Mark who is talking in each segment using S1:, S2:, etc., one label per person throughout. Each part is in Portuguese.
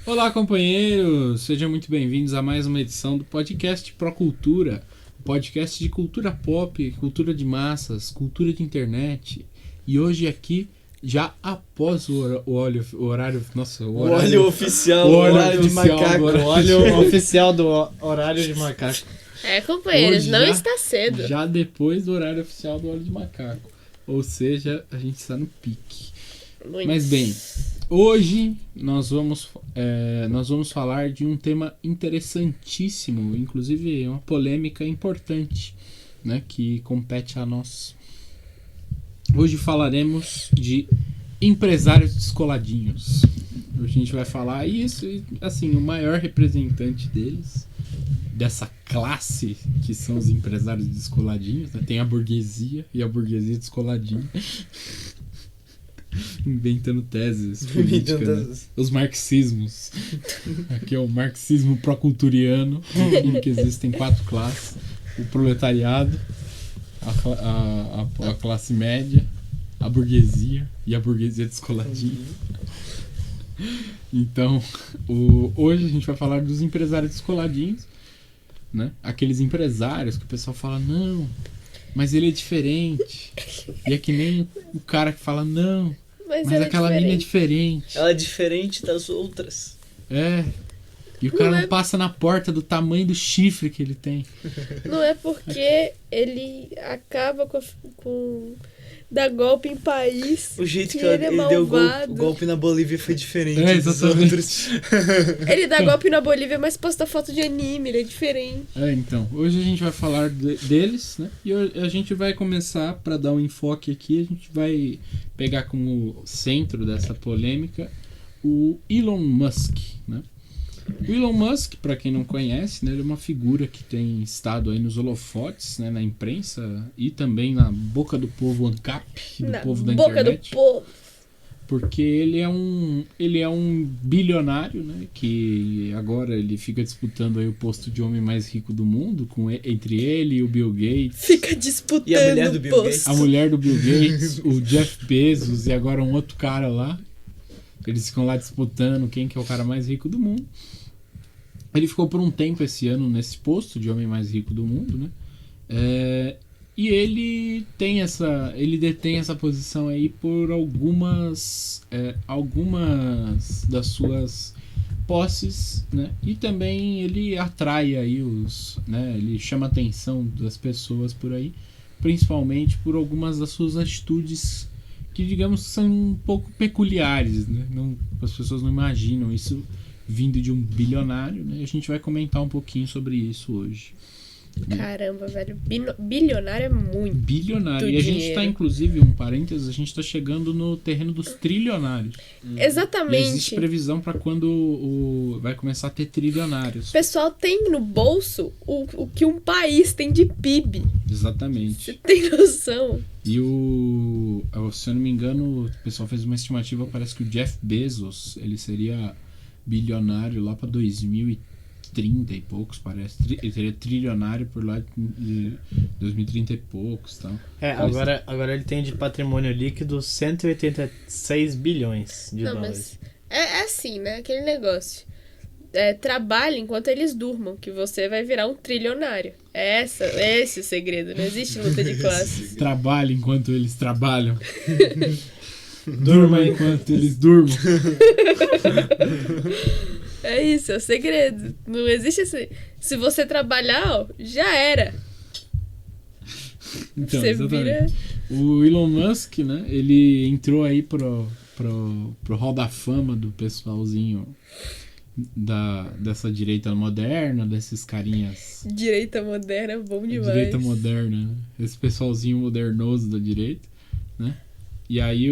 S1: Olá, companheiros! Sejam muito bem-vindos a mais uma edição do podcast Procultura, podcast de cultura pop, cultura de massas, cultura de internet. E hoje aqui, já após o horário... Nossa, o
S2: óleo oficial,
S1: o
S2: horário de
S1: oficial
S2: macaco.
S1: do
S2: O óleo oficial do horário de macaco.
S3: Companheiros,
S1: Hoje
S3: não
S1: já-
S3: está cedo.
S1: Já depois do horário oficial do óleo de macaco. Ou seja, a gente está no pique.
S3: Muito.
S1: Mas bem, hoje nós vamos falar de um tema interessantíssimo, inclusive uma polêmica importante, né, que compete a nós. Hoje falaremos de empresários descoladinhos. Hoje a gente vai falar isso, e assim, o maior representante deles, dessa classe que são os empresários descoladinhos, né? Tem a burguesia e a burguesia descoladinha. Inventando teses políticas, né? Os marxismos. Aqui é o marxismo proculturiano, em que existem 4 classes: o proletariado, a classe média, a burguesia e a burguesia descoladinha. Então, hoje a gente vai falar dos empresários descoladinhos, né? Aqueles empresários que o pessoal fala, não, mas ele é diferente. E é que nem o cara que fala, não, mas
S3: ela
S1: aquela mina é diferente.
S2: Ela é diferente das outras.
S1: É. E o cara
S3: Não
S1: não
S3: é-
S1: passa na porta do tamanho do chifre que ele tem.
S3: Não é porque ele acaba com dar golpe em país.
S2: O jeito que
S3: ele é
S2: ele deu
S3: malvado.
S2: o golpe na Bolívia foi diferente
S1: É,
S2: dos
S1: exatamente.
S2: outros.
S3: Ele dá golpe na Bolívia, mas posta foto de anime, ele é diferente.
S1: Então, hoje a gente vai falar deles, né? E a gente vai começar, para dar um enfoque aqui, a gente vai pegar como centro dessa polêmica o Elon Musk, né? O Elon Musk, para quem não conhece, né, ele é uma figura que tem estado aí nos holofotes, né, na imprensa e também na boca do povo ANCAP, do
S3: Na
S1: povo da
S3: boca
S1: internet.
S3: do povo.
S1: Porque ele é um bilionário, né? Que agora ele fica disputando aí o posto de homem mais rico do mundo, entre ele e o Bill Gates,
S3: Fica disputando
S2: E a mulher do Bill
S3: posto.
S2: Gates?
S1: a mulher do Bill Gates, o Jeff Bezos e agora um outro cara lá. Eles ficam lá disputando quem que é o cara mais rico do mundo. Ele ficou por um tempo esse ano nesse posto de homem mais rico do mundo, né? E ele detém essa posição aí por algumas das suas posses, né? E também ele atrai aí né? Ele chama a atenção das pessoas por aí, principalmente por algumas das suas atitudes que, digamos, são um pouco peculiares, né? As pessoas não imaginam isso vindo de um bilionário, né? E a gente vai comentar um pouquinho sobre isso hoje.
S3: Caramba, velho. Bilionário é muito.
S1: Bilionário.
S3: Do
S1: E a gente
S3: dinheiro.
S1: tá, inclusive, um parênteses, a gente tá chegando no terreno dos trilionários. E existe
S3: Exatamente.
S1: previsão para quando vai começar a ter trilionários.
S3: O pessoal tem no bolso o que um país tem de PIB. Você
S1: Exatamente.
S3: tem noção?
S1: E se eu não me engano, o pessoal fez uma estimativa, parece que o Jeff Bezos, ele seria bilionário lá para 2030 e poucos, parece. Ele seria trilionário por lá de 2030 e poucos, tal.
S4: Agora ele tem de patrimônio líquido 186 bilhões de
S3: Não,
S4: dólares.
S3: mas é assim, né? Aquele negócio. Trabalhe enquanto eles durmam, que você vai virar um trilionário. É esse o segredo. Não existe luta de classes.
S1: Trabalhe enquanto eles trabalham. Durma enquanto eles durmam.
S3: É isso, é o segredo. Não existe assim. Se você trabalhar, ó, já era.
S1: Então,
S3: Você
S1: exatamente.
S3: vira.
S1: O Elon Musk, né? Ele entrou aí pro hall da fama do pessoalzinho dessa direita moderna, desses carinhas.
S3: Direita moderna, bom demais.
S1: Direita moderna, né? Esse pessoalzinho modernoso da direita, né? E aí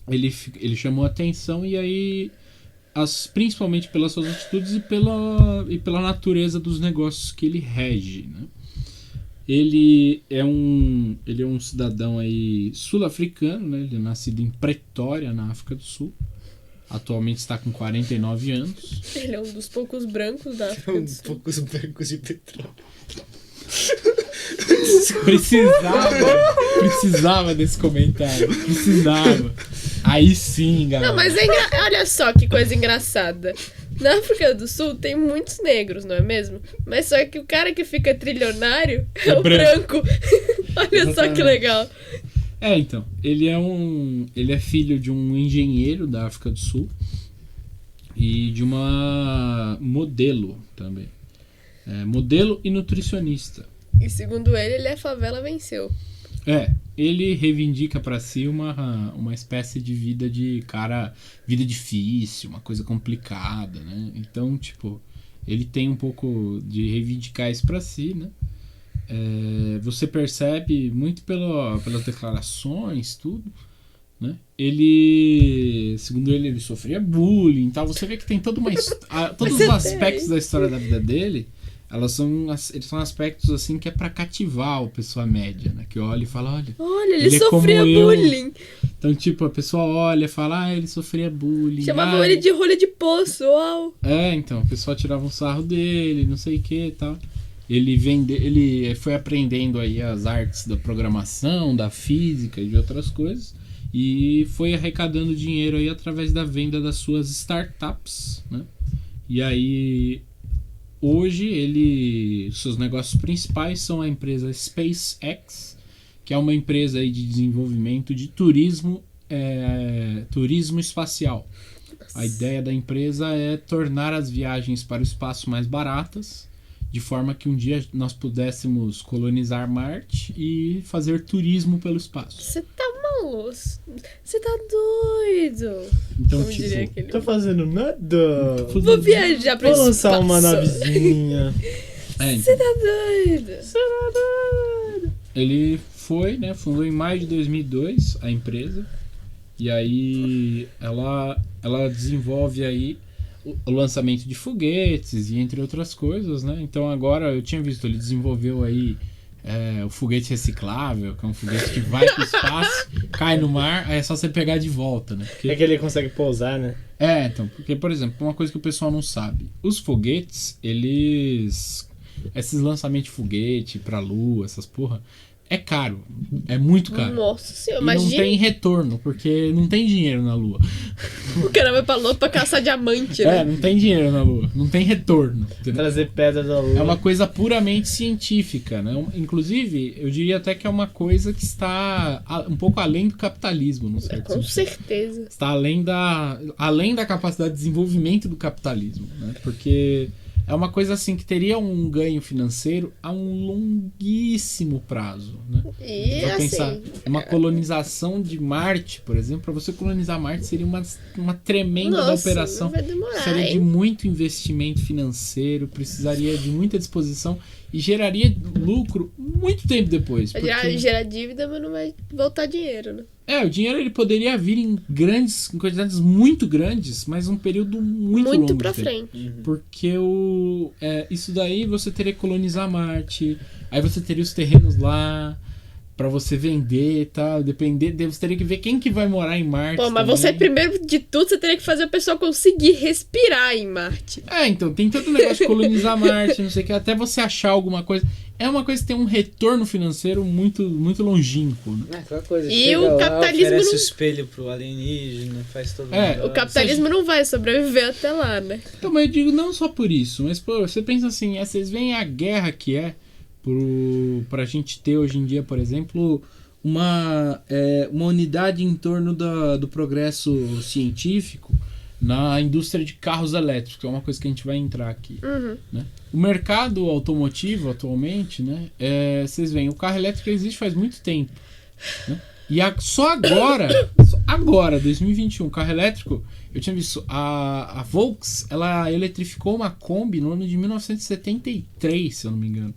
S1: ele chamou a atenção e aí principalmente pelas suas atitudes e pela natureza dos negócios que ele rege, né? Ele é um cidadão aí sul-africano, né? Ele é nascido em Pretória, na África do Sul. Atualmente está com 49 anos.
S3: Ele é um dos poucos brancos da África do Sul.
S2: Poucos brancos de petróleo.
S1: Precisava desse comentário. Precisava. Aí sim, galera.
S3: Não, mas olha só que coisa engraçada. Na África do Sul tem muitos negros, não é mesmo? Mas só que o cara que fica trilionário é o branco. Olha só que legal.
S1: Então, ele é filho de um engenheiro da África do Sul e de uma modelo também. Modelo e nutricionista.
S3: E segundo ele, a favela venceu.
S1: Ele reivindica pra si uma espécie de vida vida difícil, uma coisa complicada, né? Então, tipo, ele tem um pouco de reivindicar isso pra si, né? Você percebe muito pelas declarações, tudo, né? Segundo ele sofria bullying e tal. Você vê que tem todos os aspectos da história da vida dele. Eles são aspectos assim que é pra cativar a pessoa média, né? Que olha e fala,
S3: olha, ele
S1: é
S3: sofria
S1: como eu.
S3: bullying.
S1: Então, tipo, a pessoa olha e fala, ele sofria bullying.
S3: Chamavam ele de rolha de poço, uau.
S1: Então, o pessoal tirava um sarro dele, não sei o que e tal. Ele foi aprendendo aí as artes da programação, da física e de outras coisas. E foi arrecadando dinheiro aí através da venda das suas startups, né? E aí... Hoje, seus negócios principais são a empresa SpaceX, que é uma empresa aí de desenvolvimento de turismo espacial. A ideia da empresa é tornar as viagens para o espaço mais baratas, de forma que um dia nós pudéssemos colonizar Marte e fazer turismo pelo espaço.
S3: Você tá maluco? Você tá doido?
S1: Então,
S3: Como diria aquele...
S4: Tô fazendo nada.
S3: Vou viajar pra
S4: Vou
S3: espaço.
S4: lançar uma navezinha.
S3: Você tá doido?
S1: Ele fundou em maio de 2002 a empresa. E aí ela desenvolve aí o lançamento de foguetes e entre outras coisas, né? Então agora eu tinha visto, ele desenvolveu aí o foguete reciclável, que é um foguete que vai pro espaço, cai no mar, aí é só você pegar de volta, né? Porque...
S4: É que ele consegue pousar, né?
S1: Então, porque, por exemplo, uma coisa que o pessoal não sabe, os foguetes, esses lançamentos de foguete pra lua, essas porra, é caro, é muito caro.
S3: Nossa senhora,
S1: E
S3: imagina.
S1: não tem retorno, porque não tem dinheiro na lua.
S3: O cara vai pra lua pra caçar diamante, né?
S1: Não tem dinheiro na lua, não tem retorno. Entendeu?
S4: Trazer pedra da lua.
S1: É uma coisa puramente científica, né? Inclusive, eu diria até que é uma coisa que está um pouco além do capitalismo, não sei.
S3: Com certeza.
S1: Está além da capacidade de desenvolvimento do capitalismo, né? Porque é uma coisa assim que teria um ganho financeiro a um longuíssimo prazo, né?
S3: E
S1: Pra
S3: assim,
S1: pensar, uma colonização de Marte, por exemplo, para você colonizar Marte seria uma tremenda
S3: nossa,
S1: operação.
S3: vai demorar,
S1: Precisaria de muito investimento financeiro, precisaria de muita disposição e geraria lucro muito tempo depois.
S3: Vai gerar dívida, mas não vai voltar dinheiro, né?
S1: O dinheiro ele poderia vir em quantidades muito grandes, mas um período muito longo.
S3: Muito pra
S1: de tempo.
S3: frente.
S1: Porque isso daí você teria que colonizar Marte, aí você teria os terrenos lá pra você vender e tal, você teria que ver quem que vai morar em Marte.
S3: Pô, mas
S1: também.
S3: você, primeiro de tudo, você teria que fazer a pessoa conseguir respirar em Marte.
S1: Então, tem todo o negócio de colonizar Marte, não sei o que, até você achar alguma coisa. É uma coisa que tem um retorno financeiro muito, muito longínquo, né?
S2: Aquela coisa,
S3: E
S2: chega
S3: o
S2: lá,
S3: capitalismo
S2: oferece
S3: não-
S2: o espelho pro alienígena, faz todo
S3: O capitalismo não vai sobreviver até lá, né?
S1: Então, mas eu digo não só por isso, mas pô, você pensa assim, vocês veem a guerra que é pra gente ter hoje em dia, por exemplo, uma unidade em torno do progresso científico na indústria de carros elétricos, que é uma coisa que a gente vai entrar aqui. Né? O mercado automotivo atualmente, né, vocês veem, o carro elétrico existe faz muito tempo. Né? E só agora, 2021, carro elétrico, eu tinha visto, a Volks, ela eletrificou uma Kombi no ano de 1973, se eu não me engano.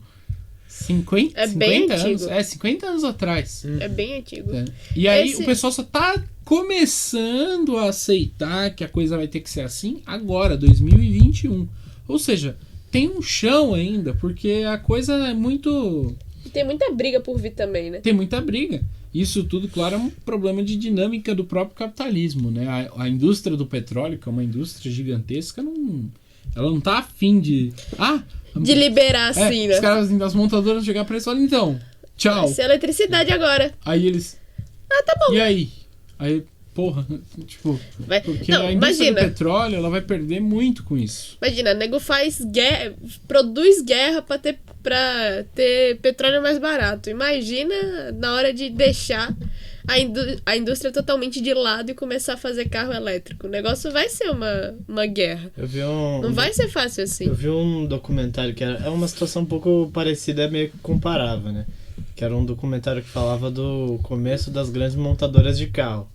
S1: 50
S3: bem
S1: anos?
S3: antigo.
S1: 50 anos atrás.
S3: É bem antigo.
S1: E aí
S3: Esse-
S1: o pessoal só tá começando a aceitar que a coisa vai ter que ser assim agora, 2021. Ou seja, tem um chão ainda, porque a coisa é muito...
S3: E tem muita briga por vir também, né?
S1: Tem muita briga. Isso tudo, claro, é um problema de dinâmica do próprio capitalismo, né? A indústria do petróleo, que é uma indústria gigantesca, ela não tá afim de...
S3: De liberar assim,
S1: os
S3: né?
S1: caras, as montadoras chegar pra eles e falar, então, tchau.
S3: Vai ser eletricidade agora.
S1: Aí eles...
S3: Tá bom.
S1: E aí? Aí, porra, tipo,
S3: Vai...
S1: porque
S3: Não,
S1: a indústria
S3: imagina.
S1: do petróleo, ela vai perder muito com isso.
S3: Imagina, nego faz guerra, produz guerra pra ter petróleo mais barato. Imagina na hora de deixar a indústria totalmente de lado e começar a fazer carro elétrico. O negócio vai ser uma guerra.
S4: Eu vi
S3: Não vai ser fácil assim.
S4: Eu vi um documentário que é uma situação um pouco parecida, é meio que comparável, né? Que era um documentário que falava do começo das grandes montadoras de carro.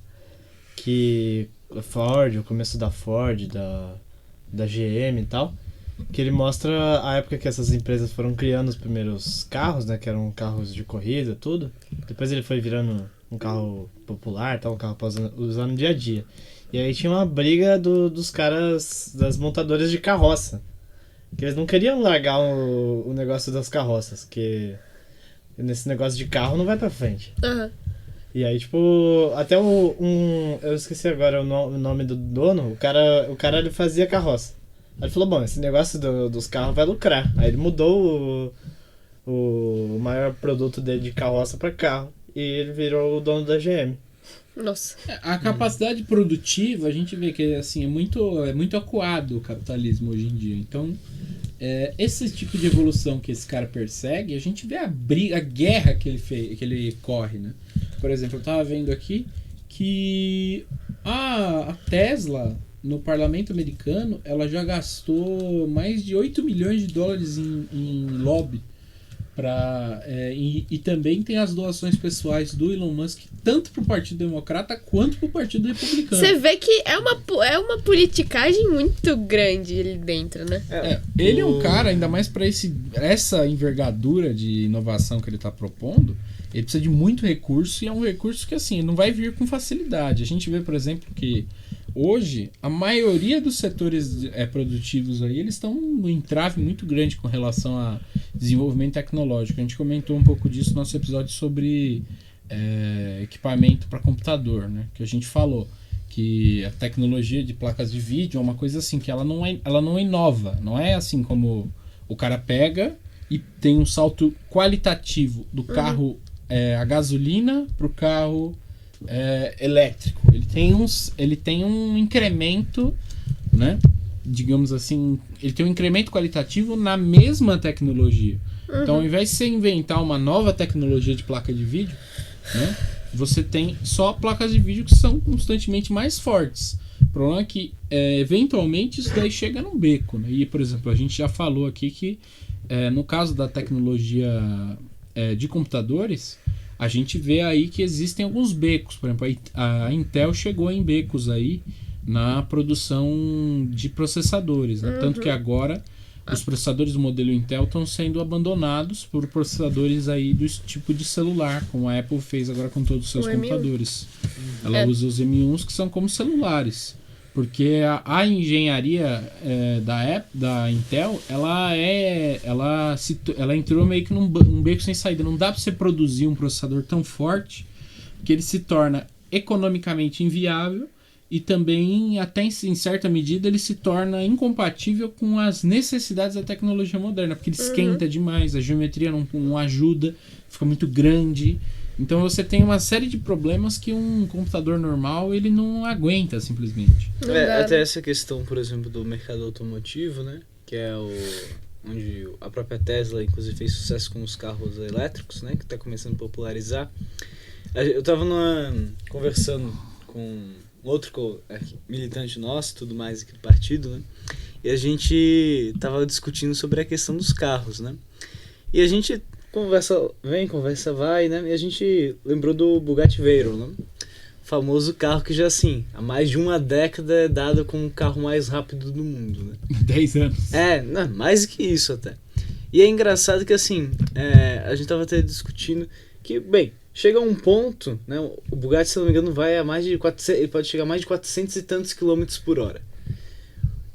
S4: Que Ford, o começo da Ford, da GM e tal. Que ele mostra a época que essas empresas foram criando os primeiros carros, né? Que eram carros de corrida, tudo. Depois ele foi virando um carro popular, tal, um carro pra usar no dia a dia. E aí tinha uma briga dos caras, das montadoras de carroça. Que eles não queriam largar o negócio das carroças, que nesse negócio de carro não vai pra frente.
S3: Aham.
S4: E aí, tipo, até eu esqueci agora o nome do dono, o cara ele fazia carroça. Aí ele falou, bom, esse negócio dos carros vai lucrar. Aí ele mudou o maior produto dele de carroça pra carro. E ele virou o dono da GM.
S3: Nossa.
S1: A capacidade produtiva, a gente vê que assim, é muito acuado o capitalismo hoje em dia. Então, esse tipo de evolução que esse cara persegue, a gente vê a guerra que ele corre, né? Por exemplo, eu tava vendo aqui que a Tesla, no parlamento americano, ela já gastou mais de 8 milhões de dólares em lobby. E também tem as doações pessoais do Elon Musk, tanto pro Partido Democrata quanto pro Partido Republicano.
S3: Você vê que é uma politicagem muito grande ali dentro, né?
S1: Ele é um cara, ainda mais para essa envergadura de inovação que ele tá propondo, ele precisa de muito recurso, e é um recurso que assim não vai vir com facilidade. A gente vê, por exemplo, que hoje a maioria dos setores produtivos aí, eles estão num entrave muito grande com relação a desenvolvimento tecnológico. A gente comentou um pouco disso no nosso episódio sobre equipamento para computador, né? Que a gente falou que a tecnologia de placas de vídeo é uma coisa assim que ela não inova, não é assim como o cara pega e tem um salto qualitativo do carro a gasolina para o carro elétrico. Ele tem um incremento, né? Digamos assim, ele tem um incremento qualitativo na mesma tecnologia. Então, ao invés de você inventar uma nova tecnologia de placa de vídeo, né, você tem só placas de vídeo que são constantemente mais fortes. O problema é que, eventualmente, isso daí chega num beco, né? E, por exemplo, a gente já falou aqui que, no caso da tecnologia de computadores, a gente vê aí que existem alguns becos. Por exemplo, a Intel chegou em becos aí na produção de processadores, né? Tanto que agora os processadores do modelo Intel estão sendo abandonados por processadores aí do tipo de celular, como a Apple fez agora com todos os seus computadores. Ela usa os M1s que são como celulares, porque a engenharia da Intel, ela entrou meio que num beco sem saída. Não dá para você produzir um processador tão forte que ele se torna economicamente inviável. E também, até em certa medida, ele se torna incompatível com as necessidades da tecnologia moderna, porque ele esquenta demais, a geometria não ajuda, fica muito grande. Então você tem uma série de problemas que um computador normal ele não aguenta, simplesmente.
S2: Até essa questão, por exemplo, do mercado automotivo, né? Que é onde a própria Tesla, inclusive, fez sucesso com os carros elétricos, né? Que está começando a popularizar. Eu estava conversando com outro militante nosso, tudo mais aqui do partido, né? E a gente tava discutindo sobre a questão dos carros, né? E a gente conversa vai, né? E a gente lembrou do Bugatti Veyron, né? Famoso carro que já, assim, há mais de uma década é dado como o carro mais rápido do mundo, né?
S1: 10 anos.
S2: Não, mais que isso até. E é engraçado que, assim, a gente tava até discutindo que, bem, chega a um ponto, né? O Bugatti, se não me engano, vai a mais de 400, ele pode chegar a mais de 400 e tantos quilômetros por hora.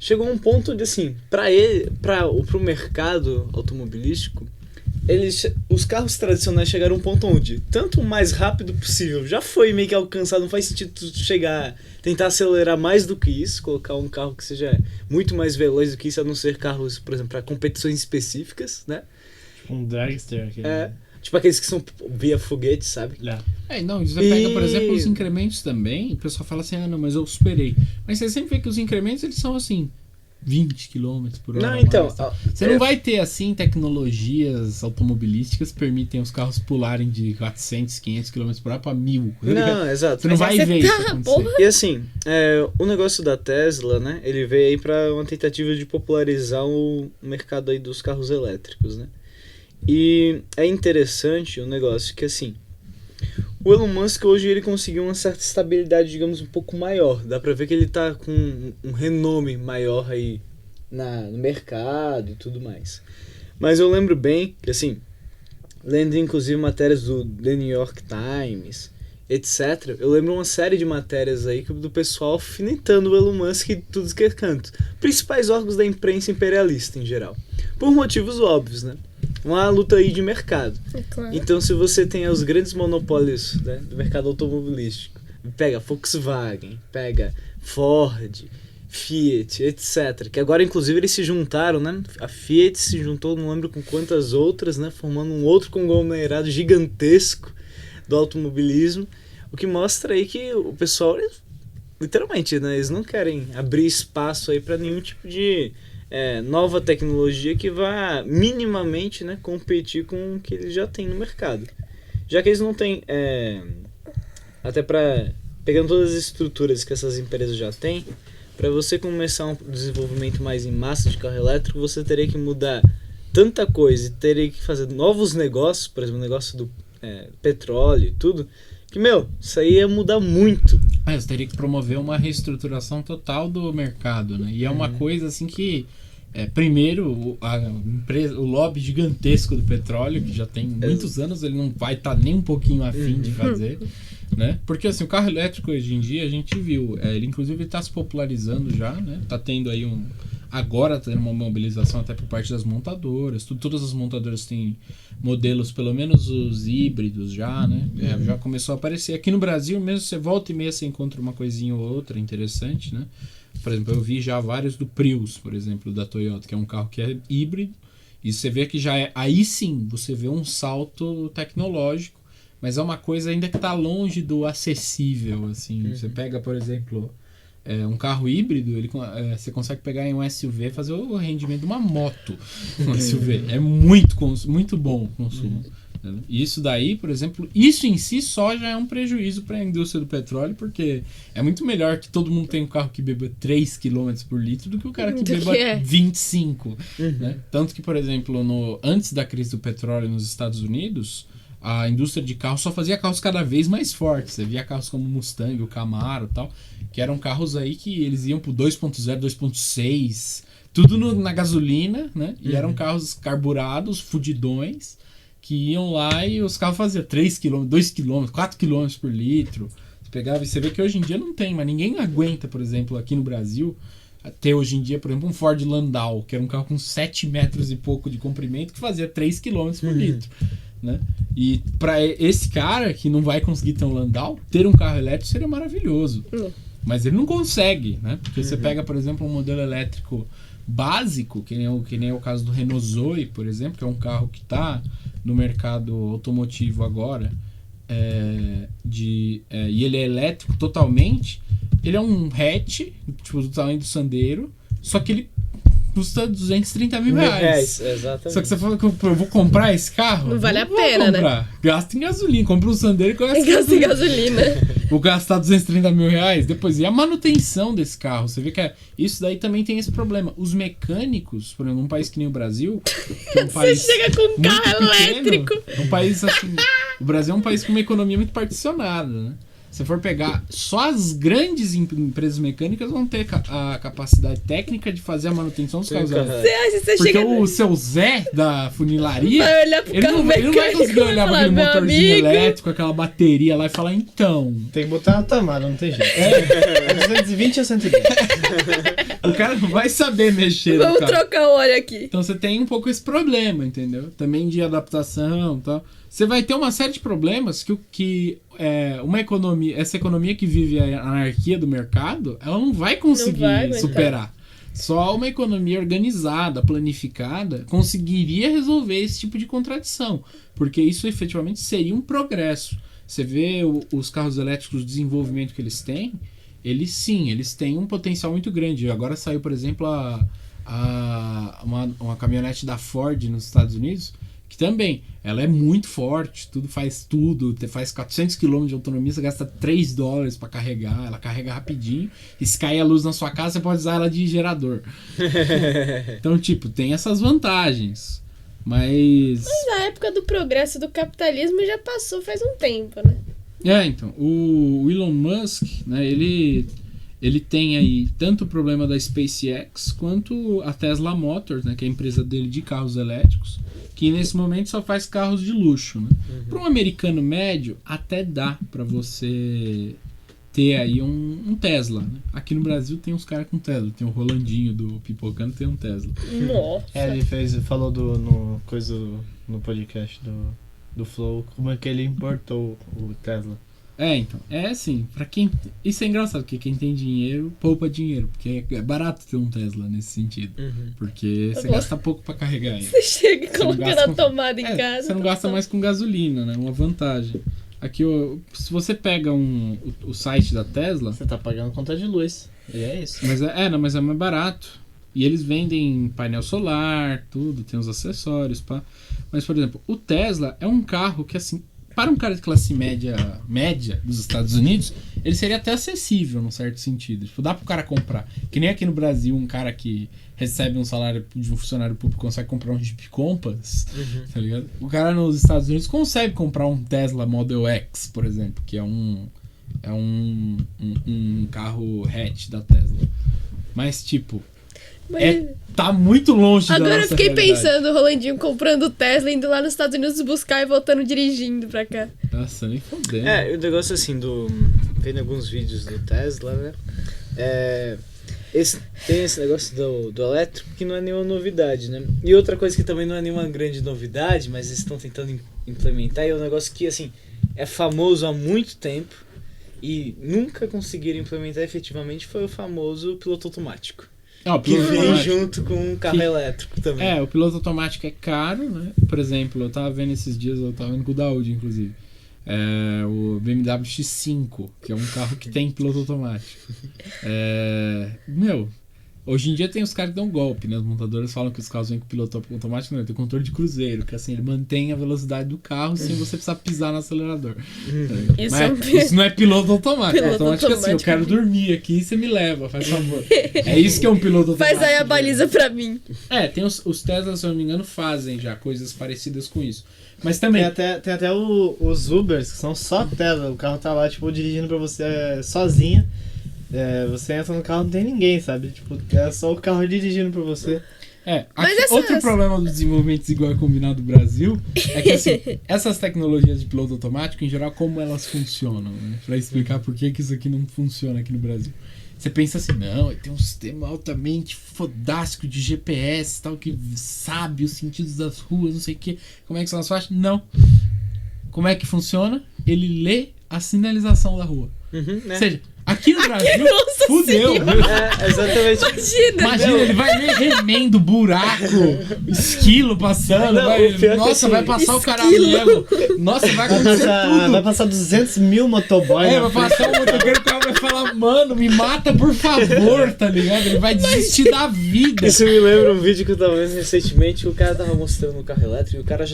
S2: Chegou a um ponto de, assim, pro mercado automobilístico, os carros tradicionais chegaram a um ponto onde, tanto o mais rápido possível, já foi meio que alcançado, não faz sentido tentar acelerar mais do que isso, colocar um carro que seja muito mais veloz do que isso, a não ser carros, por exemplo, para competições específicas, né?
S4: Um dragster.
S2: Tipo aqueles que são via foguete, sabe?
S1: Não, você pega, por exemplo, os incrementos também, o pessoal fala assim, não, mas eu superei. Mas você sempre vê que os incrementos, eles são assim, 20 km por hora.
S2: Não, então...
S1: Você não vai ter, assim, tecnologias automobilísticas que permitem os carros pularem de 400, 500 km por hora pra 1000.
S2: Não, exato.
S1: Você não vai ver isso acontecer.
S2: E assim, o negócio da Tesla, né, ele veio aí pra uma tentativa de popularizar o mercado aí dos carros elétricos, né? E é interessante o negócio que, assim, o Elon Musk hoje ele conseguiu uma certa estabilidade, digamos, um pouco maior. Dá pra ver que ele tá com um renome maior aí no mercado e tudo mais. Mas eu lembro bem que, assim, lendo inclusive matérias do The New York Times, etc., eu lembro uma série de matérias aí do pessoal alfinetando o Elon Musk de tudo que é canto. Principais órgãos da imprensa imperialista em geral. Por motivos óbvios, né? Uma luta aí de mercado.
S3: Claro.
S2: Então, se você tem os grandes monopólios, né, do mercado automobilístico, pega Volkswagen, pega Ford, Fiat, etc., que agora inclusive eles se juntaram, né? A Fiat se juntou, não lembro com quantas outras, né, formando um outro conglomerado gigantesco do automobilismo, o que mostra aí que o pessoal, literalmente, né, eles não querem abrir espaço aí para nenhum tipo de nova tecnologia que vá minimamente, né, competir com o que eles já têm no mercado. Já que eles não têm, até para pegando todas as estruturas que essas empresas já têm, para você começar um desenvolvimento mais em massa de carro elétrico, você teria que mudar tanta coisa e teria que fazer novos negócios, por exemplo, o negócio do petróleo e tudo, que, isso aí ia mudar muito.
S1: Você teria que promover uma reestruturação total do mercado, né? E é uma coisa assim que, primeiro, o lobby gigantesco do petróleo, que já tem muitos anos, ele não vai estar nem um pouquinho afim de fazer, né? Porque assim, o carro elétrico hoje em dia, a gente viu, ele inclusive está se popularizando já, né? Tá tendo aí agora tem uma mobilização até por parte das montadoras. Todas as montadoras têm modelos, pelo menos os híbridos já, né? Já começou a aparecer. Aqui no Brasil mesmo, você volta e meia, você encontra uma coisinha ou outra interessante, né? Por exemplo, eu vi já vários do Prius, por exemplo, da Toyota, que é um carro que é híbrido. E você vê que aí sim, você vê um salto tecnológico, mas é uma coisa ainda que está longe do acessível, assim. Você pega, por exemplo... um carro híbrido, você consegue pegar em um SUV e fazer o rendimento de uma moto. Um SUV. É muito bom o consumo. Isso daí, por exemplo, isso em si só já é um prejuízo para a indústria do petróleo, porque é muito melhor que todo mundo tenha um carro que beba 3 km por litro do que o cara que beba 25. Né? Tanto que, por exemplo, antes da crise do petróleo nos Estados Unidos, a indústria de carros só fazia carros cada vez mais fortes. Você via carros como o Mustang, o Camaro e tal, que eram carros aí que eles iam pro 2.0, 2.6, tudo na gasolina, né? E eram carros carburados, fudidões, que iam lá e os carros faziam 3 km, 2 km, 4 km por litro. Você pegava e você vê que hoje em dia não tem, mas ninguém aguenta, por exemplo, aqui no Brasil, ter hoje em dia, por exemplo, um Ford Landau, que era um carro com 7 metros e pouco de comprimento, que fazia 3 km por litro. Né? E para esse cara que não vai conseguir ter um Landau, ter um carro elétrico seria maravilhoso. Mas ele não consegue, né? Porque você pega, por exemplo, um modelo elétrico básico, que nem é o caso do Renault Zoe, por exemplo, que é um carro que está no mercado automotivo agora, e ele é elétrico totalmente. Ele é um hatch, tipo, do tamanho do Sandero, só que ele custa 230 mil reais.
S2: Exatamente.
S1: Só que você fala que eu vou comprar esse carro?
S3: Não vale a pena, né?
S1: Gasta em gasolina. Compra um Sandero e
S3: gasta em gasolina.
S1: Vou gastar 230 mil reais. Depois, e a manutenção desse carro? Você vê que isso daí também tem esse problema. Os mecânicos, por exemplo, num país que nem o Brasil, que é um país
S3: você chega com um carro elétrico.
S1: É um país assim... O Brasil é um país com uma economia muito particionada, né? Se for pegar, só as grandes empresas mecânicas vão ter a capacidade técnica de fazer a manutenção dos carros elétricos. Porque
S3: chega...
S1: o seu Zé da funilaria,
S3: vai olhar pro
S1: ele não vai conseguir olhar para aquele motorzinho elétrico, aquela bateria lá e falar, então...
S4: Tem que botar na tomada, não tem jeito. 220 a 110.
S1: O cara não vai saber mexer
S3: Vamos
S1: no carro.
S3: trocar o óleo aqui.
S1: Então você tem um pouco esse problema, entendeu? Também de adaptação e tal. Você vai ter uma série de problemas que essa economia que vive a anarquia do mercado, ela não vai conseguir superar. Só uma economia organizada, planificada, conseguiria resolver esse tipo de contradição. Porque isso efetivamente seria um progresso. Você vê os carros elétricos, o desenvolvimento que eles têm, eles têm um potencial muito grande. Agora saiu, por exemplo, uma caminhonete da Ford nos Estados Unidos, que também, ela é muito forte, faz 400 km de autonomia, você gasta $3 para carregar, ela carrega rapidinho, e se cair a luz na sua casa, você pode usar ela de gerador. Então, tipo, tem essas vantagens, mas
S3: a época do progresso do capitalismo já passou faz um tempo, né?
S1: Então, o Elon Musk, né, ele tem aí tanto o problema da SpaceX quanto a Tesla Motors, né, que é a empresa dele de carros elétricos, que nesse momento só faz carros de luxo, né? Para um americano médio, até dá para você ter aí um Tesla, né? Aqui no Brasil tem uns caras com Tesla, tem o Rolandinho do Pipocano, tem um Tesla.
S3: Nossa.
S4: Ele falou no no podcast do Flow, como é que ele importou o Tesla.
S1: Então, assim, pra quem... Isso é engraçado, porque quem tem dinheiro, poupa dinheiro, porque é barato ter um Tesla nesse sentido. Porque você gasta pouco pra carregar ele.
S3: Você chega e
S1: Você não
S3: coloca
S1: gasta
S3: na tomada em casa.
S1: Você não gasta mais com gasolina, né? Uma vantagem. Aqui, se você pega o site da Tesla...
S4: Você tá pagando conta de luz. E é isso.
S1: Mas mas é mais barato. E eles vendem painel solar, tudo, tem os acessórios, pá. Mas, por exemplo, o Tesla é um carro que, assim... Para um cara de classe média dos Estados Unidos, ele seria até acessível, num certo sentido. Tipo, dá pro cara comprar. Que nem aqui no Brasil, um cara que recebe um salário de um funcionário público consegue comprar um Jeep Compass, tá ligado? O cara nos Estados Unidos consegue comprar um Tesla Model X, por exemplo, que é um carro hatch da Tesla. Mas, tipo... tá muito longe da nossa
S3: Agora eu fiquei
S1: realidade.
S3: pensando, o Rolandinho comprando Tesla, indo lá nos Estados Unidos buscar e voltando dirigindo pra cá.
S1: Nossa, nem fodendo.
S2: O negócio assim vendo alguns vídeos do Tesla, né? Tem esse negócio do elétrico que não é nenhuma novidade, né? E outra coisa que também não é nenhuma grande novidade, mas eles estão tentando implementar, é um negócio que, assim, é famoso há muito tempo e nunca conseguiram implementar efetivamente, foi o famoso piloto automático. Que vem junto com um carro elétrico também.
S1: O piloto automático é caro, né? Por exemplo, eu tava vendo esses dias, eu tava vendo com o Daoud, inclusive. O BMW X5, que é um carro que tem piloto automático. Hoje em dia tem os caras que dão golpe, né? Os montadores falam que os carros vêm com piloto automático, não, tem controle de cruzeiro, que assim, ele mantém a velocidade do carro sem você precisar pisar no acelerador. Isso não é piloto automático. Piloto automático é assim, eu quero dormir aqui e você me leva, faz favor. É isso que é um piloto automático.
S3: Faz aí a baliza pra mim.
S1: Tem os Teslas, se eu não me engano, fazem já coisas parecidas com isso. Mas também...
S4: Tem até os Ubers, que são só Tesla. O carro tá lá, tipo, dirigindo pra você sozinho. Você entra no carro, não tem ninguém, sabe? Tipo, é só o carro dirigindo pra você.
S1: Outro problema do desenvolvimento desigual e combinado do Brasil é que, assim, essas tecnologias de piloto automático, em geral, como elas funcionam, né? Pra explicar por que isso aqui não funciona aqui no Brasil. Você pensa assim, não, tem um sistema altamente fodástico de GPS, tal, que sabe os sentidos das ruas, não sei o que, como é que são as faixas. Não. Como é que funciona? Ele lê a sinalização da rua. Ou seja, aqui no Brasil, fudeu.
S2: Exatamente.
S1: Imagina, ele vai remendo, buraco, esquilo passando. Vai passar o caramelo. Nossa, vai acontecer tudo.
S4: Vai passar 200 mil motoboys.
S1: Vai passar um motoqueiro, o cara vai falar, mano, me mata por favor, tá ligado? Ele vai desistir da vida.
S2: Isso me lembra um vídeo que eu tava vendo recentemente, o cara tava mostrando um carro elétrico e o cara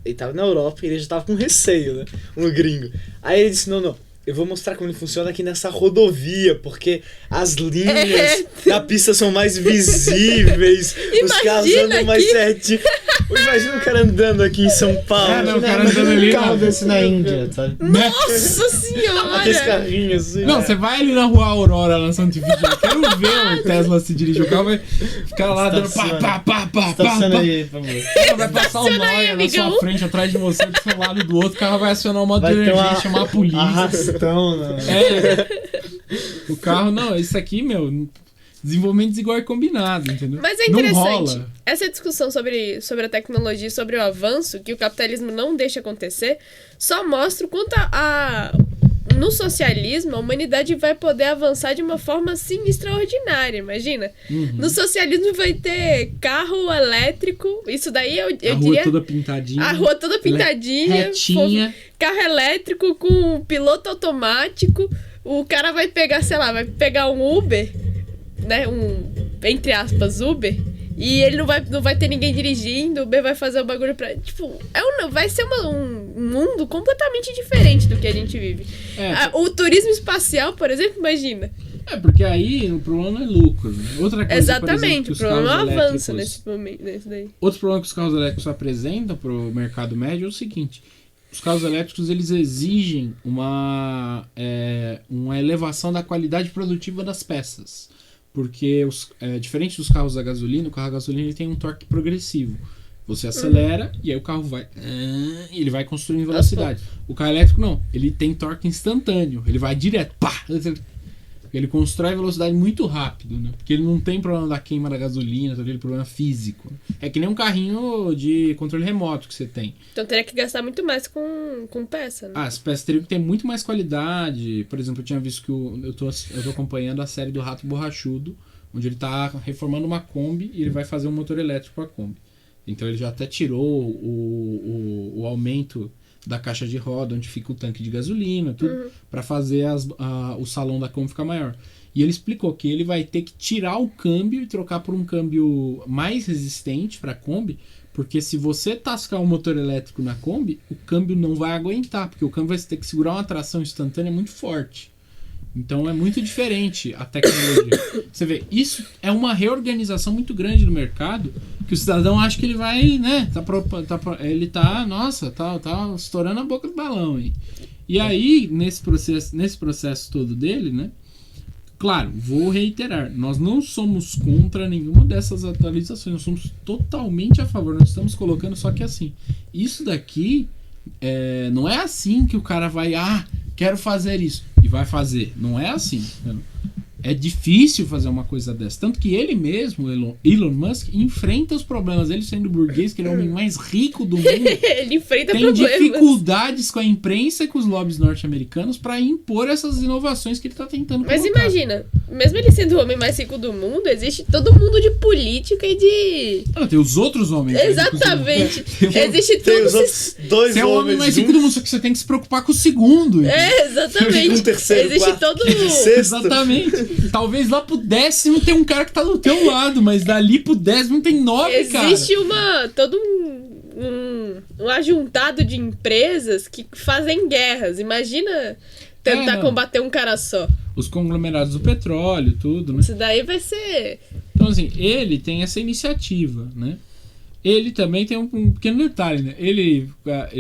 S2: ele tava na Europa e ele já tava com receio, né? Um gringo. Aí ele disse, não, eu vou mostrar como ele funciona aqui nessa rodovia, porque as linhas da pista são mais visíveis, os carros andam mais certinho. Imagina o cara andando aqui em São Paulo.
S1: O cara andando ali.
S4: Um carro desse na Índia, sabe?
S3: Nossa senhora!
S2: Aqueles carrinhos assim.
S1: Não, você vai ali na rua Aurora, na Santa Efigênia. Eu quero ver o Tesla se dirigir. O carro vai ficar lá dando pá.
S4: Estaciona aí, por favor.
S1: Vai passar o Noia na sua frente, atrás de você, do seu lado e do outro. O carro vai acionar o modo de emergência, chamar a polícia. O carro, não, isso aqui, desenvolvimento desigual e combinado, entendeu?
S3: Mas é interessante, essa discussão sobre a tecnologia, sobre o avanço, que o capitalismo não deixa acontecer, só mostra o quanto no socialismo, a humanidade vai poder avançar de uma forma, assim, extraordinária, imagina. No socialismo vai ter carro elétrico, isso daí eu
S1: A rua
S3: diria...
S1: toda pintadinha.
S3: A rua toda pintadinha,
S1: retinha.
S3: carro elétrico com piloto automático. O cara vai pegar, sei lá, vai pegar um Uber, né? Entre aspas, Uber. E ele não vai ter ninguém dirigindo, o Uber vai fazer o bagulho pra... Tipo, vai ser um mundo completamente diferente do que a gente vive. O turismo espacial, por exemplo, imagina.
S1: Porque aí o problema não é lucro. Né? Outra coisa,
S3: Exatamente,
S1: por exemplo,
S3: o problema é o avanço
S1: elétricos...
S3: nesse momento, nesse daí.
S1: Outro problema que os carros elétricos apresentam para o mercado médio é o seguinte: os carros elétricos eles exigem uma elevação da qualidade produtiva das peças, porque diferente dos carros a gasolina, o carro a gasolina ele tem um torque progressivo. Você acelera e aí o carro ele vai construindo velocidade. O carro elétrico não, ele tem torque instantâneo, ele vai direto, pá! Ele constrói velocidade muito rápido, né? Porque ele não tem problema da queima da gasolina, aquele problema físico. É que nem um carrinho de controle remoto que você tem.
S3: Então teria que gastar muito mais com peça, né?
S1: As peças teriam que ter muito mais qualidade. Por exemplo, eu tinha visto que eu tô acompanhando a série do Rato Borrachudo, onde ele tá reformando uma Kombi e ele vai fazer um motor elétrico para a Kombi. Então ele já até tirou o aumento da caixa de roda, onde fica o tanque de gasolina, tudo, para fazer o salão da Kombi ficar maior. E ele explicou que ele vai ter que tirar o câmbio e trocar por um câmbio mais resistente para a Kombi, porque se você tascar um motor elétrico na Kombi, o câmbio não vai aguentar, porque o câmbio vai ter que segurar uma tração instantânea muito forte. Então é muito diferente a tecnologia. Você vê, isso é uma reorganização muito grande do mercado, que o cidadão acha que ele vai, né, ele tá estourando a boca do balão. Hein? E aí, nesse processo todo dele, né, claro, vou reiterar, nós não somos contra nenhuma dessas atualizações, nós somos totalmente a favor, nós estamos colocando, só que assim, isso daqui não é assim que o cara vai, quero fazer isso, e vai fazer, não é assim, né? É difícil fazer uma coisa dessa. Tanto que ele mesmo, Elon Musk, enfrenta os problemas. Ele sendo burguês, que ele é o homem mais rico do mundo.
S3: Ele enfrenta
S1: tem
S3: problemas.
S1: Dificuldades com a imprensa e com os lobbies norte-americanos para impor essas inovações que ele está tentando colocar.
S3: Mas imagina, mesmo ele sendo o homem mais rico do mundo, existe todo mundo de política e de...
S1: tem os outros homens.
S3: Exatamente. Existe
S4: tem
S3: tudo...
S4: os outros dois
S1: você é o homem mais rico do mundo, só que você tem que se preocupar com o segundo.
S3: Exatamente.
S4: Um terceiro,
S3: existe
S4: quarto,
S3: todo...
S1: Exatamente. Talvez lá pro 10º tem um cara que tá do teu lado, mas dali pro 10º tem 9, cara.
S3: Existe todo um ajuntado de empresas que fazem guerras. Imagina tentar combater um cara só.
S1: Os conglomerados do petróleo, tudo, né?
S3: Isso daí vai ser...
S1: Então, assim, ele tem essa iniciativa, né? Ele também tem um pequeno detalhe, né? Ele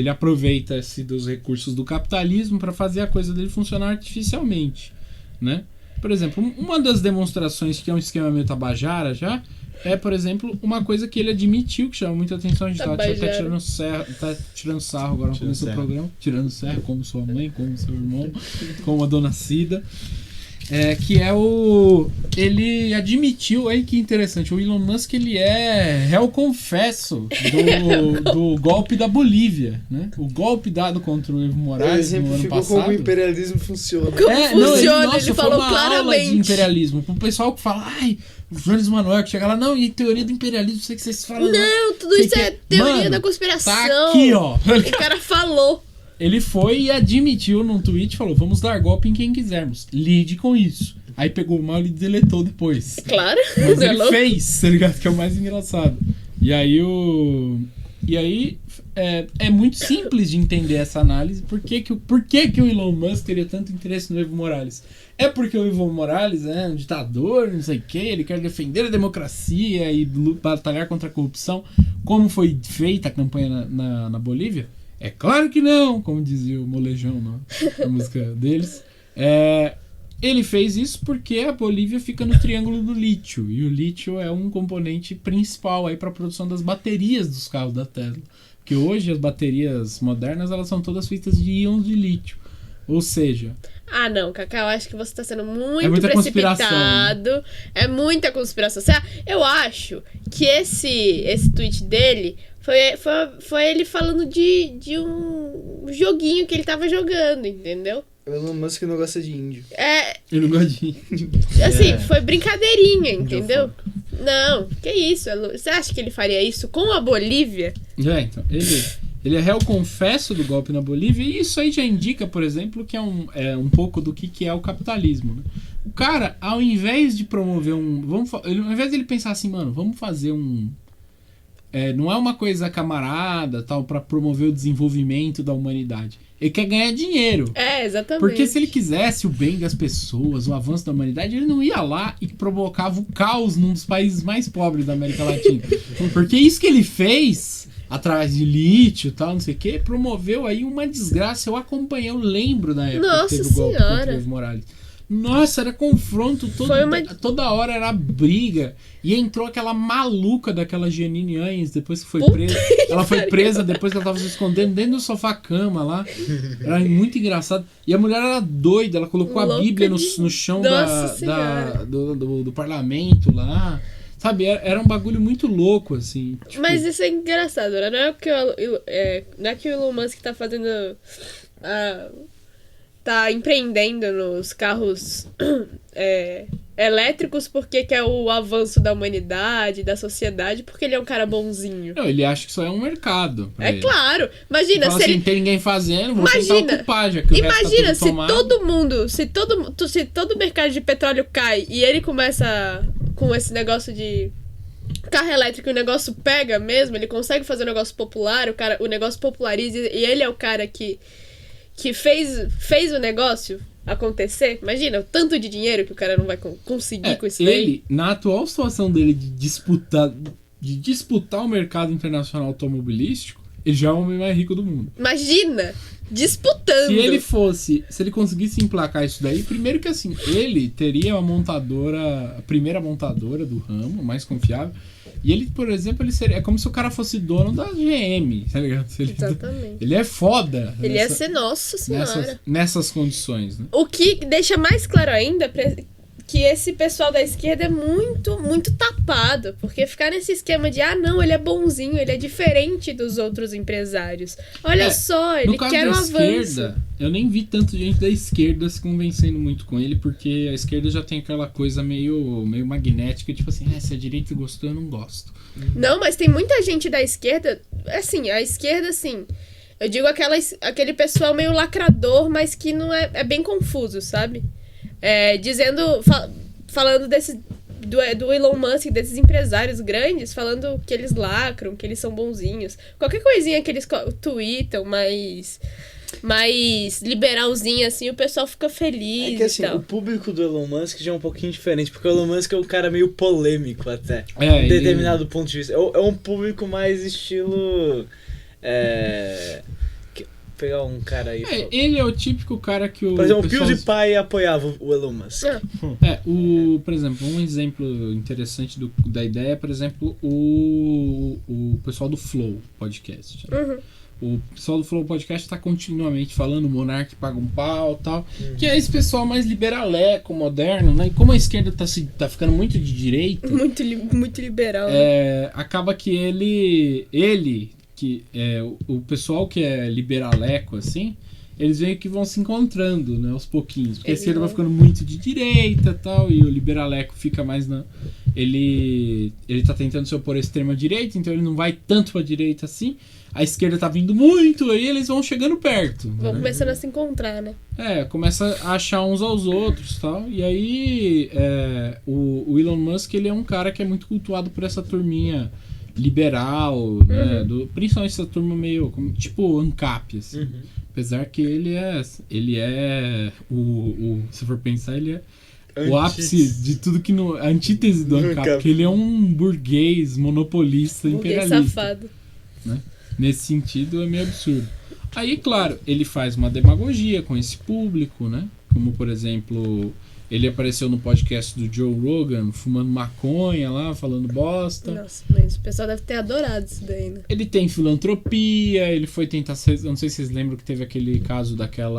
S1: aproveita-se dos recursos do capitalismo para fazer a coisa dele funcionar artificialmente, né? Por exemplo, uma das demonstrações que é um esquema meio tabajara já é, por exemplo, uma coisa que ele admitiu que chama muita atenção. A gente tava até tirando sarro agora no começo do programa. Tirando sarro, como sua mãe, como seu irmão, como a dona Cida. Que é ele admitiu, aí que interessante, o Elon Musk ele é réu confesso do golpe da Bolívia, né? O golpe dado contra o Evo Morales no ano passado.
S4: Como o imperialismo funciona.
S3: Ele falou claramente.
S1: Aula de imperialismo. O pessoal que fala, o Jones Manuel que chega lá, não, e teoria do imperialismo, sei que vocês falam.
S3: Não, tudo isso é teoria da conspiração.
S1: Tá aqui, ó.
S3: O cara falou.
S1: Ele foi e admitiu num tweet e falou, vamos dar golpe em quem quisermos. Lide com isso. Aí pegou o mal e deletou depois.
S3: Claro.
S1: Mas ele fez, tá ligado? Que é o mais engraçado. E aí é muito simples de entender essa análise. Por que o Elon Musk teria tanto interesse no Evo Morales? É porque o Evo Morales é um ditador, não sei o que, ele quer defender a democracia e batalhar contra a corrupção, como foi feita a campanha na Bolívia? É claro que não, como dizia o Molejão na música deles. Ele fez isso porque a Bolívia fica no Triângulo do Lítio, e o lítio é um componente principal para a produção das baterias dos carros da Tesla. Porque hoje as baterias modernas elas são todas feitas de íons de lítio. Ou seja...
S3: não, Cacá, eu acho que você está sendo muito
S1: muita
S3: precipitado.
S1: Conspiração.
S3: É muita conspiração. Eu acho que esse tweet dele foi ele falando de um joguinho que ele tava jogando, entendeu?
S2: O Elon Musk não gosta de índio.
S1: Eu não gosto de...
S3: Assim, foi brincadeirinha, entendeu? Não, que isso? Você acha que ele faria isso com a Bolívia?
S1: Então, ele é réu confesso do golpe na Bolívia, e isso aí já indica, por exemplo, que é um pouco do que é o capitalismo, né? O cara, ao invés de promover ao invés de ele pensar assim, mano, vamos fazer não é uma coisa camarada, tal, pra promover o desenvolvimento da humanidade. Ele quer ganhar dinheiro.
S3: Exatamente.
S1: Porque se ele quisesse o bem das pessoas, o avanço da humanidade, ele não ia lá e provocava o caos num dos países mais pobres da América Latina. Porque isso que ele fez, através de lítio e tal, não sei o que, promoveu aí uma desgraça. Eu acompanhei, eu lembro da época
S3: Nossa
S1: que teve o golpe contra o
S3: Senhora.
S1: Evo Morales. Nossa, era confronto, toda hora era briga. E entrou aquela maluca daquela Jeanine Áñez, depois que foi presa. Ela foi presa depois que ela tava se escondendo dentro do sofá-cama lá. Era muito engraçado. E a mulher era doida, ela colocou a Bíblia no chão do parlamento lá. Sabe, era um bagulho muito louco, assim. Tipo...
S3: Mas isso é engraçado, né? Não é que o Elon Musk tá fazendo... tá empreendendo nos carros elétricos porque quer o avanço da humanidade, da sociedade, porque ele é um cara bonzinho.
S1: Não, ele acha que isso é um mercado. Ele.
S3: Claro! Imagina,
S1: se ele... não tem ninguém fazendo, vou tentar ocupar, já que o resto tá tudo tomado.
S3: Todo mundo, se todo o mercado de petróleo cai e ele começa com esse negócio de carro elétrico e o negócio pega mesmo, ele consegue fazer um negócio popular, o negócio populariza e ele é o cara que fez o negócio acontecer. Imagina o tanto de dinheiro que o cara não vai conseguir com isso daí.
S1: Ele, na atual situação dele de disputar o mercado internacional automobilístico, ele já é o homem mais rico do mundo.
S3: Imagina! Disputando!
S1: Se ele conseguisse emplacar isso daí, primeiro que assim, ele teria a primeira montadora do ramo, mais confiável. E ele, por exemplo, é como se o cara fosse dono da GM, tá ligado?
S3: Exatamente.
S1: Ele é foda.
S3: Ele ia ser Nossa Senhora.
S1: Nessas condições, né?
S3: O que deixa mais claro ainda que esse pessoal da esquerda é muito, muito tapado. Porque ficar nesse esquema de, não, ele é bonzinho, ele é diferente dos outros empresários. Olha só, ele quer um avanço.
S1: Esquerda, eu nem vi tanto gente da esquerda se convencendo muito com ele, porque a esquerda já tem aquela coisa meio magnética, tipo assim, se a direita gostou, eu não gosto.
S3: Não, mas tem muita gente da esquerda, assim, a esquerda, assim, eu digo aquele pessoal meio lacrador, mas que não é bem confuso, sabe? Falando do Elon Musk, desses empresários grandes, falando que eles lacram, que eles são bonzinhos. Qualquer coisinha que eles tweetam, mais liberalzinho, assim, o pessoal fica feliz.
S2: É que assim, o público do Elon Musk já é um pouquinho diferente, porque o Elon Musk é um cara meio polêmico até, em determinado ponto de vista. É um público mais estilo... pegar um cara aí...
S1: ele é o típico cara que
S2: por exemplo, o PewDiePie apoiava o Elon Musk.
S1: Por exemplo, um exemplo interessante da ideia é, por exemplo, o pessoal do Flow Podcast. Né? O pessoal do Flow Podcast está continuamente falando, o Monark paga um pau e tal, que é esse pessoal mais liberaleco, moderno, né? E como a esquerda tá ficando muito de direita...
S3: Muito liberal. Né?
S1: Acaba que ele que o pessoal que é liberaleco, assim, eles meio que vão se encontrando, né, aos pouquinhos. Porque a esquerda vai ficando muito de direita e tal, e o liberaleco fica mais na... Ele tá tentando se opor à extrema-direita, então ele não vai tanto pra direita assim. A esquerda tá vindo muito, aí eles vão chegando perto.
S3: Vão começando a se encontrar, né?
S1: Começa a achar uns aos outros e tal. E aí, o Elon Musk, ele é um cara que é muito cultuado por essa turminha liberal, né? Principalmente essa turma meio tipo ANCAP, assim. Apesar que ele é se for pensar, ele é o ápice de tudo que não... A antítese do ANCAP, porque ele é um burguês monopolista, imperialista.
S3: Safado.
S1: Né? Nesse sentido, é meio absurdo. Aí, claro, ele faz uma demagogia com esse público, né? Como, por exemplo... Ele apareceu no podcast do Joe Rogan, fumando maconha lá, falando bosta.
S3: Nossa, mas o pessoal deve ter adorado isso daí, né?
S1: Ele tem filantropia, ele foi tentar ser... Eu não sei se vocês lembram que teve aquele caso daquele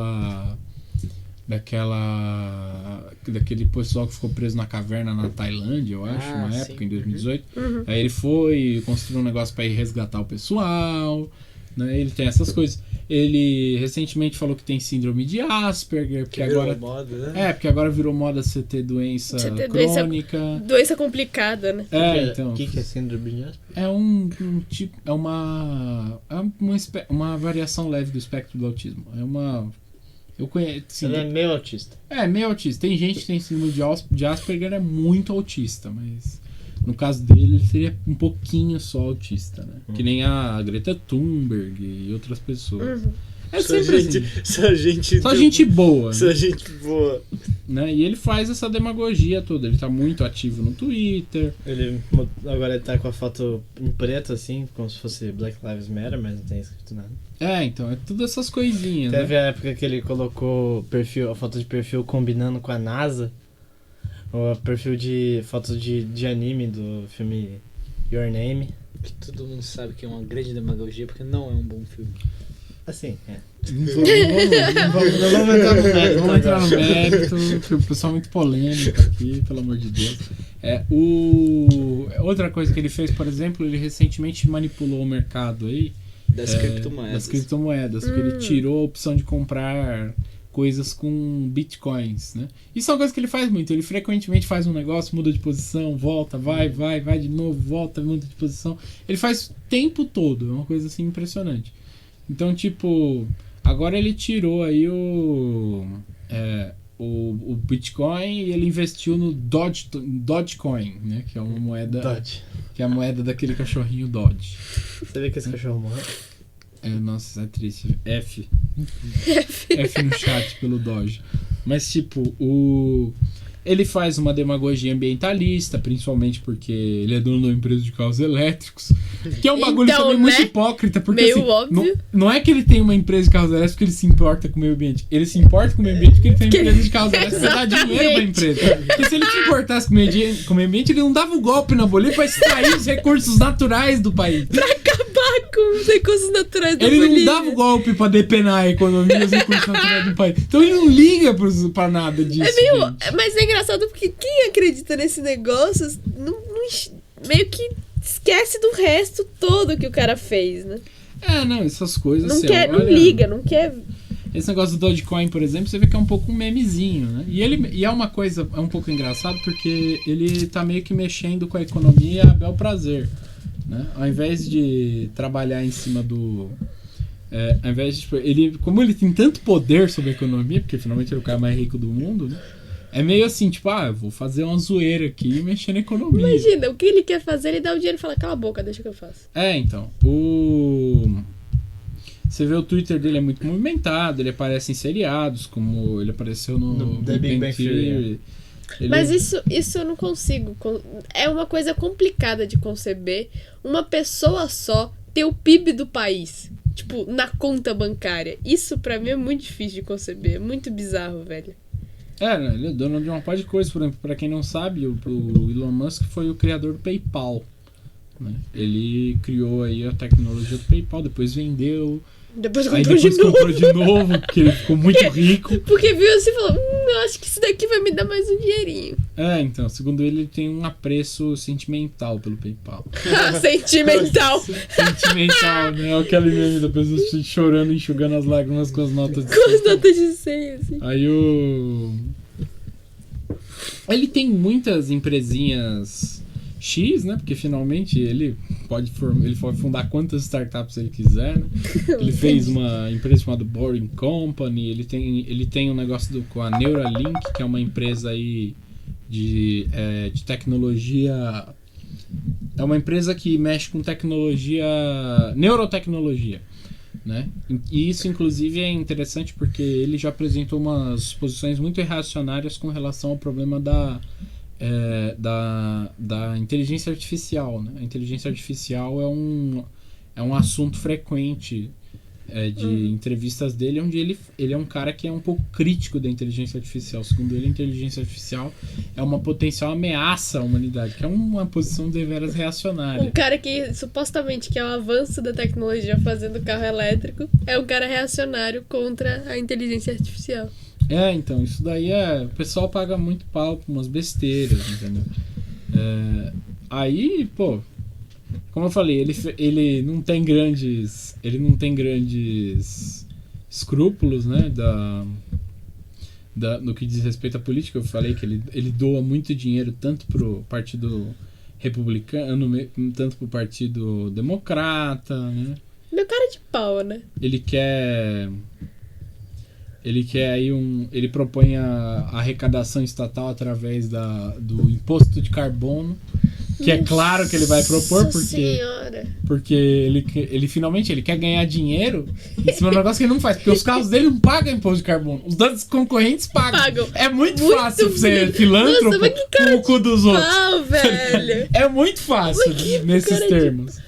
S1: pessoal que ficou preso na caverna na Tailândia, eu acho, na época, em 2018. Aí ele foi construir um negócio pra ir resgatar o pessoal, né? Ele tem essas coisas. Ele recentemente falou que tem síndrome de Asperger, porque
S2: Que virou
S1: agora...
S2: moda, né?
S1: Porque agora virou moda você ter doença
S3: Você ter
S1: crônica.
S3: Doença complicada, né?
S1: Então.
S4: O que é síndrome de Asperger?
S1: É um tipo. É uma variação leve do espectro do autismo. É uma. Eu conheço. Assim,
S4: Ele é meio autista.
S1: meio autista. Tem gente que tem síndrome de Asperger, é muito autista, mas no caso dele, ele seria um pouquinho só autista, né? Que nem a Greta Thunberg e outras pessoas. É sempre assim.
S2: Só gente
S1: boa.
S2: Só gente boa.
S1: Né? E ele faz essa demagogia toda. Ele tá muito ativo no Twitter.
S4: Agora ele tá com a foto em preto, assim, como se fosse Black Lives Matter, mas não tem escrito nada.
S1: Então, é tudo essas coisinhas,
S4: Teve
S1: né?
S4: a época que ele colocou a foto de perfil combinando com a NASA. Ou a perfil de foto de anime do filme Your Name.
S2: Que todo mundo sabe que é uma grande demagogia, porque não é um bom filme.
S4: Assim,
S1: Não vamos entrar no mérito. Vamos entrar no mérito, porque o pessoal é muito polêmico aqui, pelo amor de Deus. Outra coisa que ele fez, por exemplo, ele recentemente manipulou o mercado aí
S2: Das criptomoedas.
S1: Das criptomoedas, porque ele tirou a opção de comprar coisas com bitcoins, né? Isso é uma coisa que ele faz muito. Ele frequentemente faz um negócio, muda de posição, volta, vai de novo, volta, muda de posição. Ele faz o tempo todo, é uma coisa assim impressionante. Então, tipo, agora ele tirou aí o Bitcoin e ele investiu no Dogecoin, né? Que é uma moeda.
S4: Dodge.
S1: Que é a moeda daquele cachorrinho Dodge.
S4: Você vê que esse cachorro morreu?
S1: Nossa, é triste. F no chat pelo Doge. Mas, tipo, ele faz uma demagogia ambientalista, principalmente porque ele é dono de uma empresa de carros elétricos. Que é um bagulho
S3: Então,
S1: também muito
S3: né?
S1: hipócrita, porque
S3: Meio
S1: assim,
S3: óbvio.
S1: não é que ele tem uma empresa de carros elétricos porque ele se importa com o meio ambiente. Ele se importa com o meio ambiente porque ele tem uma empresa de carros elétricos pra dar dinheiro pra empresa. Porque se ele se importasse com o meio ambiente, ele não dava o golpe na Bolívia pra extrair os recursos naturais do país.
S3: Acabar com os recursos naturais da
S1: Ele não
S3: Bolívia.
S1: dava o golpe pra depenar a economia e os recursos naturais do país. Então ele não liga pra nada disso. gente.
S3: Mas é engraçado porque quem acredita nesse negócio meio que esquece do resto todo que o cara fez, né?
S1: Não, essas coisas.
S3: Não
S1: você
S3: quer, não
S1: olha-
S3: liga, não quer.
S1: Esse negócio do Dogecoin, por exemplo, você vê que é um pouco um memezinho, né? E é uma coisa, é um pouco engraçado porque ele tá meio que mexendo com a economia a bel prazer, né? Ao invés de trabalhar em cima do... ao invés de, tipo, como ele tem tanto poder sobre a economia, porque finalmente ele é o cara mais rico do mundo, né? É meio assim, tipo, eu vou fazer uma zoeira aqui e mexer na economia.
S3: Imagina, o que ele quer fazer, ele dá o dinheiro e fala, cala a boca, deixa que eu faço.
S1: Então, você vê o Twitter dele é muito movimentado, ele aparece em seriados, como ele apareceu no
S4: The Big Bang Theory.
S3: Mas isso eu não consigo. É uma coisa complicada de conceber. Uma pessoa só ter o PIB do país, tipo, na conta bancária. Isso pra mim é muito difícil de conceber. É muito bizarro, velho.
S1: Né, ele é dono de uma par de coisas. Por exemplo, pra quem não sabe, o Elon Musk foi o criador do PayPal, né? Ele criou aí a tecnologia do PayPal, depois vendeu,
S3: Depois
S1: aí
S3: comprou
S1: depois
S3: de novo.
S1: comprou de novo, porque ele ficou muito rico.
S3: Porque viu assim e falou, eu acho que isso daqui vai me dar mais um dinheirinho.
S1: Então, segundo ele tem um apreço sentimental pelo PayPal.
S3: Sentimental.
S1: Sentimental, né? Aquele meme da pessoa chorando, enxugando as lágrimas com as notas de
S3: Com as notas de 100, assim.
S1: Aí ele tem muitas empresinhas X, né? Porque finalmente ele pode fundar quantas startups ele quiser, né? Ele fez uma empresa chamada Boring Company, ele tem um negócio com a Neuralink, que é uma empresa aí de tecnologia. É uma empresa que mexe com neurotecnologia, né? E isso, inclusive, é interessante porque ele já apresentou umas posições muito reacionárias com relação ao problema da inteligência artificial, né? A inteligência artificial é um assunto frequente de entrevistas dele, onde ele é um cara que é um pouco crítico da inteligência artificial. Segundo ele, a inteligência artificial é uma potencial ameaça à humanidade, que é uma posição deveras reacionária.
S3: Um cara que supostamente que é o avanço da tecnologia fazendo carro elétrico é um cara reacionário contra a inteligência artificial.
S1: Então, isso daí o pessoal paga muito pau por umas besteiras, entendeu? Aí, pô, como eu falei, ele não tem grandes escrúpulos, né, no que diz respeito à política. Eu falei que ele doa muito dinheiro tanto pro Partido Republicano, tanto pro Partido Democrata, né?
S3: Meu cara de pau, né?
S1: Ele quer aí ele propõe a arrecadação estatal através do imposto de carbono, que é claro que ele vai propor, porque ele finalmente ele quer ganhar dinheiro em cima do negócio que ele não faz, porque os carros dele não pagam imposto de carbono, os das concorrentes pagam. É muito fácil ser filântropo com o cu dos outros.
S3: Velho.
S1: É muito fácil nesses termos.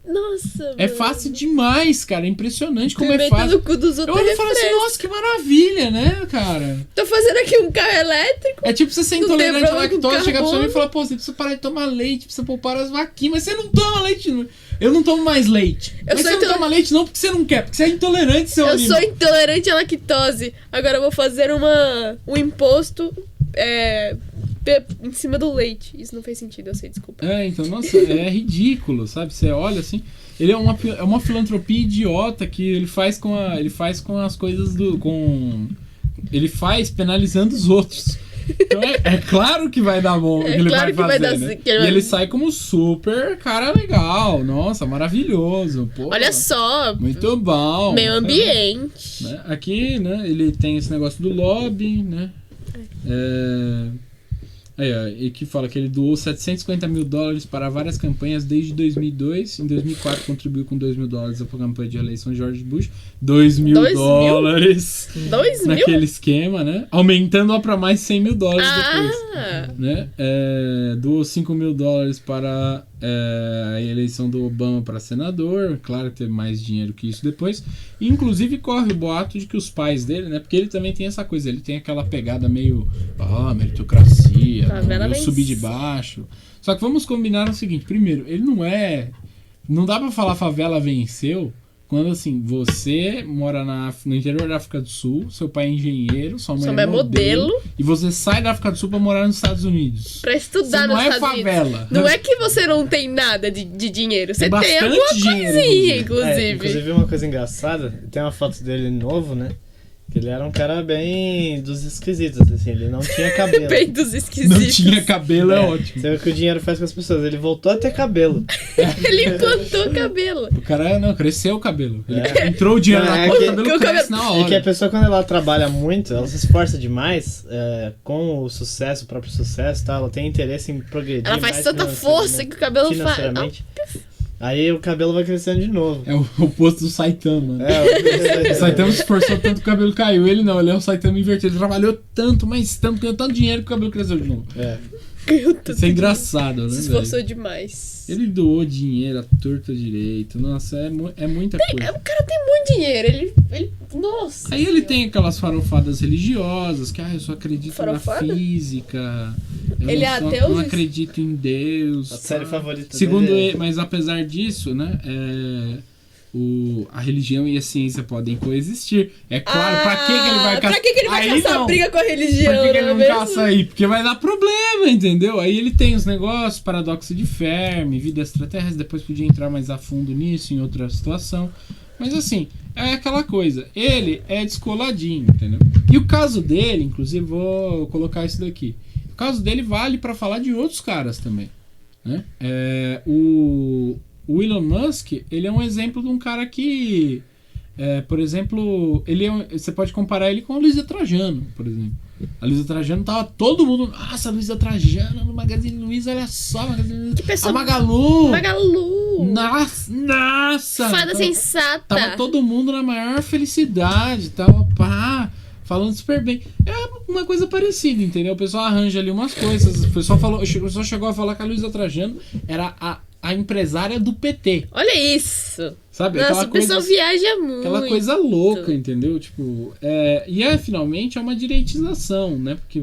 S3: Nossa,
S1: É fácil demais, cara. É impressionante como é fácil.
S3: No cu dos outros.
S1: Eu olho e falo assim, nossa, que maravilha, né, cara?
S3: Tô fazendo aqui um carro elétrico.
S1: É tipo você ser intolerante à lactose, chegar pra você e falar, pô, você precisa parar de tomar leite, precisa poupar as vaquinhas, mas você não toma leite. Eu não tomo mais leite. Mas você não toma leite não porque você não quer, porque você é intolerante, seu
S3: Eu sou intolerante à lactose. Agora eu vou fazer um imposto em cima do leite. Isso não fez sentido, eu sei, desculpa.
S1: Então, nossa, é ridículo, sabe? Você olha assim, ele é uma filantropia idiota que ele faz com as coisas ele faz penalizando os outros. Então é claro que vai dar bom, que ele
S3: claro
S1: vai fazer, né? E ele sai como super cara legal, nossa, maravilhoso, pô.
S3: Olha só.
S1: Muito bom.
S3: Meio ambiente.
S1: Né? Aqui, né, ele tem esse negócio do lobby, né? E que fala que ele doou $750 mil para várias campanhas desde 2002. Em 2004 contribuiu com $2 mil para a campanha de eleição de George Bush. $2 mil.
S3: 2 mil?
S1: Naquele esquema, né? Aumentando para mais $100 mil depois. Né? Doou $5 mil para a eleição do Obama para senador. Claro que teve mais dinheiro que isso depois. E, inclusive corre o boato de que os pais dele, né? Porque ele também tem essa coisa, ele tem aquela pegada meio meritocracia, eu subi de baixo. Só que vamos combinar o seguinte: primeiro, ele não dá pra falar favela venceu quando assim, você mora no interior da África do Sul, seu pai é engenheiro, sua mãe é modelo, e você sai da África do Sul pra morar nos Estados Unidos.
S3: Pra estudar nos Estados Unidos. Não é favela. Não é que você não tem nada de dinheiro, você tem alguma coisinha, inclusive.
S4: Inclusive, uma coisa engraçada, tem uma foto dele novo, né? Que ele era um cara bem dos esquisitos, assim, ele não tinha cabelo.
S3: Bem dos esquisitos.
S1: Não tinha cabelo, é ótimo.
S4: Você vê o que o dinheiro faz com as pessoas, ele voltou a ter cabelo.
S3: Ele implantou cabelo.
S1: O cara, cresceu o cabelo. Ele entrou o dinheiro na conta, o cabelo cresce na hora.
S4: E que a pessoa, quando ela trabalha muito, ela se esforça demais com o sucesso, o próprio sucesso, tá? Ela tem interesse em progredir.
S3: Ela faz tanta força que o cabelo faz.
S4: Aí o cabelo vai crescendo de novo.
S1: É o oposto do Saitama. O Saitama se esforçou tanto que o cabelo caiu. Ele não, ele é um Saitama invertido. Ele trabalhou tanto, mas tanto, ganhou tanto dinheiro que o cabelo cresceu de novo. Isso é engraçado, né?
S3: Se esforçou demais.
S1: Ele doou dinheiro à torta direito. Nossa, é muita coisa.
S3: O cara tem muito dinheiro. Ele nossa.
S1: Aí ele tem aquelas farofadas religiosas, que eu só acredito na física.
S3: Ele é ateu?
S1: Não acredito em Deus.
S4: A série favorita
S1: Segundo
S4: dele.
S1: ele, mas apesar disso, né? A religião e a ciência podem coexistir. É claro, pra que ele vai caçar?
S3: Pra que ele vai caçar briga com a religião?
S1: Por que ele não caça aí? Porque vai dar problema, entendeu? Aí ele tem os negócios, paradoxo de Fermi, vida extraterrestre, depois podia entrar mais a fundo nisso, em outra situação. Mas assim, é aquela coisa, ele é descoladinho, entendeu? E o caso dele, inclusive, vou colocar isso daqui. O caso dele vale pra falar de outros caras também, né? O Elon Musk, ele é um exemplo de um cara que, por exemplo, você pode comparar ele com a Luísa Trajano, por exemplo. A Luísa Trajano tava todo mundo, nossa, a Luísa Trajano no Magazine Luiza, olha só,
S3: que pessoa...
S1: a Magalu.
S3: Nossa. Fada sensata.
S1: Tava todo mundo na maior felicidade, tava falando super bem. É uma coisa parecida, entendeu? O pessoal arranja ali umas coisas. O pessoal chegou a falar que a Luísa Trajano era a empresária do PT.
S3: Olha isso!
S1: Sabe?
S3: Nossa, o pessoal viaja muito.
S1: Aquela coisa louca, entendeu? Tipo, finalmente é uma direitização, né? Porque,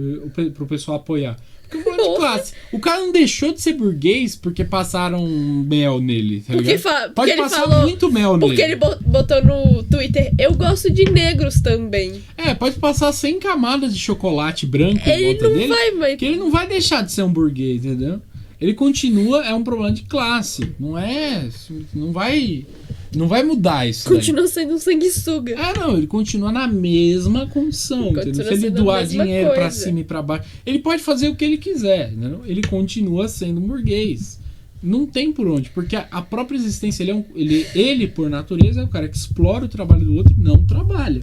S1: pro pessoal apoiar. Porque o de classe. O cara não deixou de ser burguês porque passaram mel nele, tá ligado? Pode passar muito mel nele.
S3: Porque ele botou no Twitter, eu gosto de negros também.
S1: Pode passar 100 camadas de chocolate branco em volta dele. Que ele não vai deixar de ser um burguês, entendeu? ele continua, é um problema de classe. Não vai mudar isso daí.
S3: Continua sendo um sanguessuga.
S1: Não, ele continua na mesma condição. Entendeu? Se ele doar dinheiro pra cima e pra baixo, ele pode fazer o que ele quiser, entendeu? Ele continua sendo um burguês. Não tem por onde, porque a própria existência, ele por natureza, é o cara que explora o trabalho do outro e não trabalha.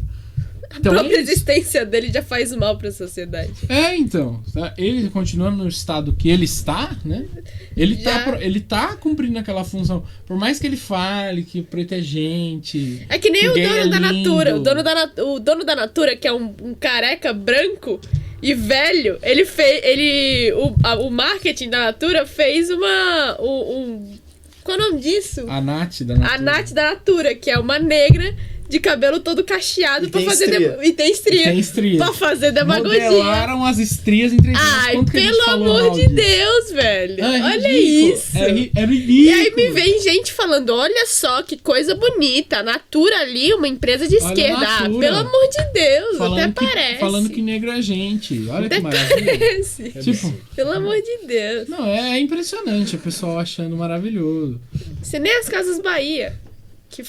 S1: Então,
S3: a própria existência dele já faz mal pra sociedade.
S1: Então. Ele continua no estado que ele está, né? Ele tá cumprindo aquela função. Por mais que ele fale que o preto é gente.
S3: É que nem o dono da Natura.
S1: lindo.
S3: O dono da Natura, que é um careca branco e velho, o marketing da Natura fez qual é o nome disso?
S1: A Nath da Natura.
S3: A Nath da Natura, que é uma negra de cabelo todo cacheado pra fazer e tem estria. Pra fazer demagogia.
S1: Modelaram as estrias em 3 anos.
S3: Ai, pelo amor de Deus, velho. Olha isso.
S1: É ridículo.
S3: E aí me vem gente falando, olha só que coisa bonita. A Natura ali, uma empresa de esquerda. Pelo amor de Deus, parece.
S1: Falando que negro é gente. Olha
S3: até
S1: que maravilha.
S3: Parece.
S1: Tipo,
S3: pelo amor de Deus.
S1: Não, é impressionante o pessoal achando maravilhoso.
S3: Você nem as Casas Bahia, que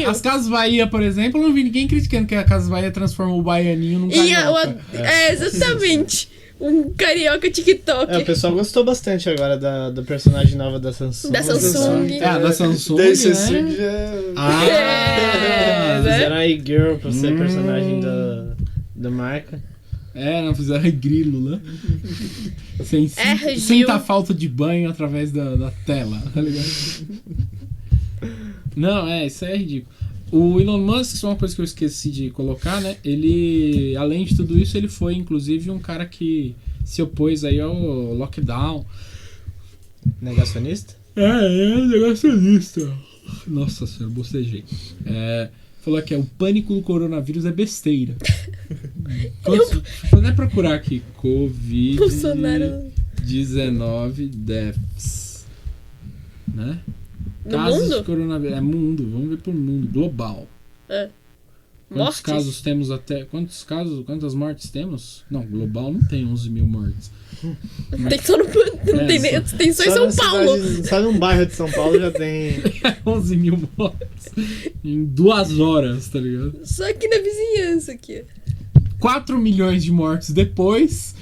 S1: as Casas Bahia, por exemplo, eu não vi ninguém criticando que a Casas Bahia transformou o baianinho num carioca.
S3: Exatamente. Um carioca TikTok.
S4: O pessoal gostou bastante agora da personagem nova da Samsung.
S3: Da Samsung.
S1: Da Samsung,
S2: da Samsung
S4: fizeram a E-Girl pra ser personagem da marca.
S1: Não fizeram grilo, né? Sem tá falta de banho através da tela, tá ligado? Não, isso é ridículo. O Elon Musk, isso é uma coisa que eu esqueci de colocar, né? Ele, além de tudo isso, ele foi, inclusive, um cara que se opôs aí ao lockdown.
S4: Negacionista?
S1: Negacionista. Nossa senhora, bocejei. Falou que o pânico do coronavírus é besteira. Quando é procurar aqui, Covid-19 deaths, né?
S3: No
S1: casos
S3: mundo?
S1: de coronavírus. Mundo, vamos ver por mundo, global. Quantos casos temos quantas mortes temos? Não, global não tem 11 mil mortes.
S3: Tem só em São Paulo.
S4: Só num bairro de São Paulo já tem
S1: 11 mil mortes em 2 horas, tá ligado?
S3: Só aqui na vizinhança aqui.
S1: 4 milhões de mortes depois.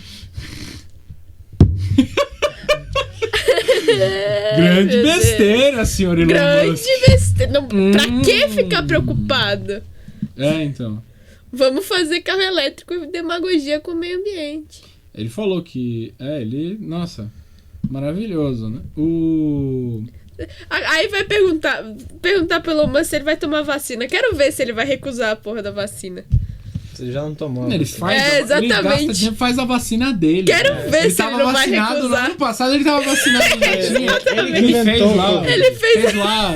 S1: Grande besteira, senhor Elon Musk.
S3: Grande besteira. Não, pra que ficar preocupado?
S1: Então.
S3: Vamos fazer carro elétrico e demagogia com o meio ambiente.
S1: Ele falou que... Nossa, maravilhoso, né?
S3: Aí vai perguntar pelo Elon Musk se ele vai tomar vacina. Quero ver se ele vai recusar a porra da vacina.
S4: Ele já não tomou.
S1: Ele
S3: exatamente.
S1: Ele gasta dinheiro, faz a vacina dele.
S3: Quero ver se ele não vai recusar.
S1: No ano passado ele tava vacinado.
S3: Ele
S1: fez lá.
S3: Ele fez
S1: lá.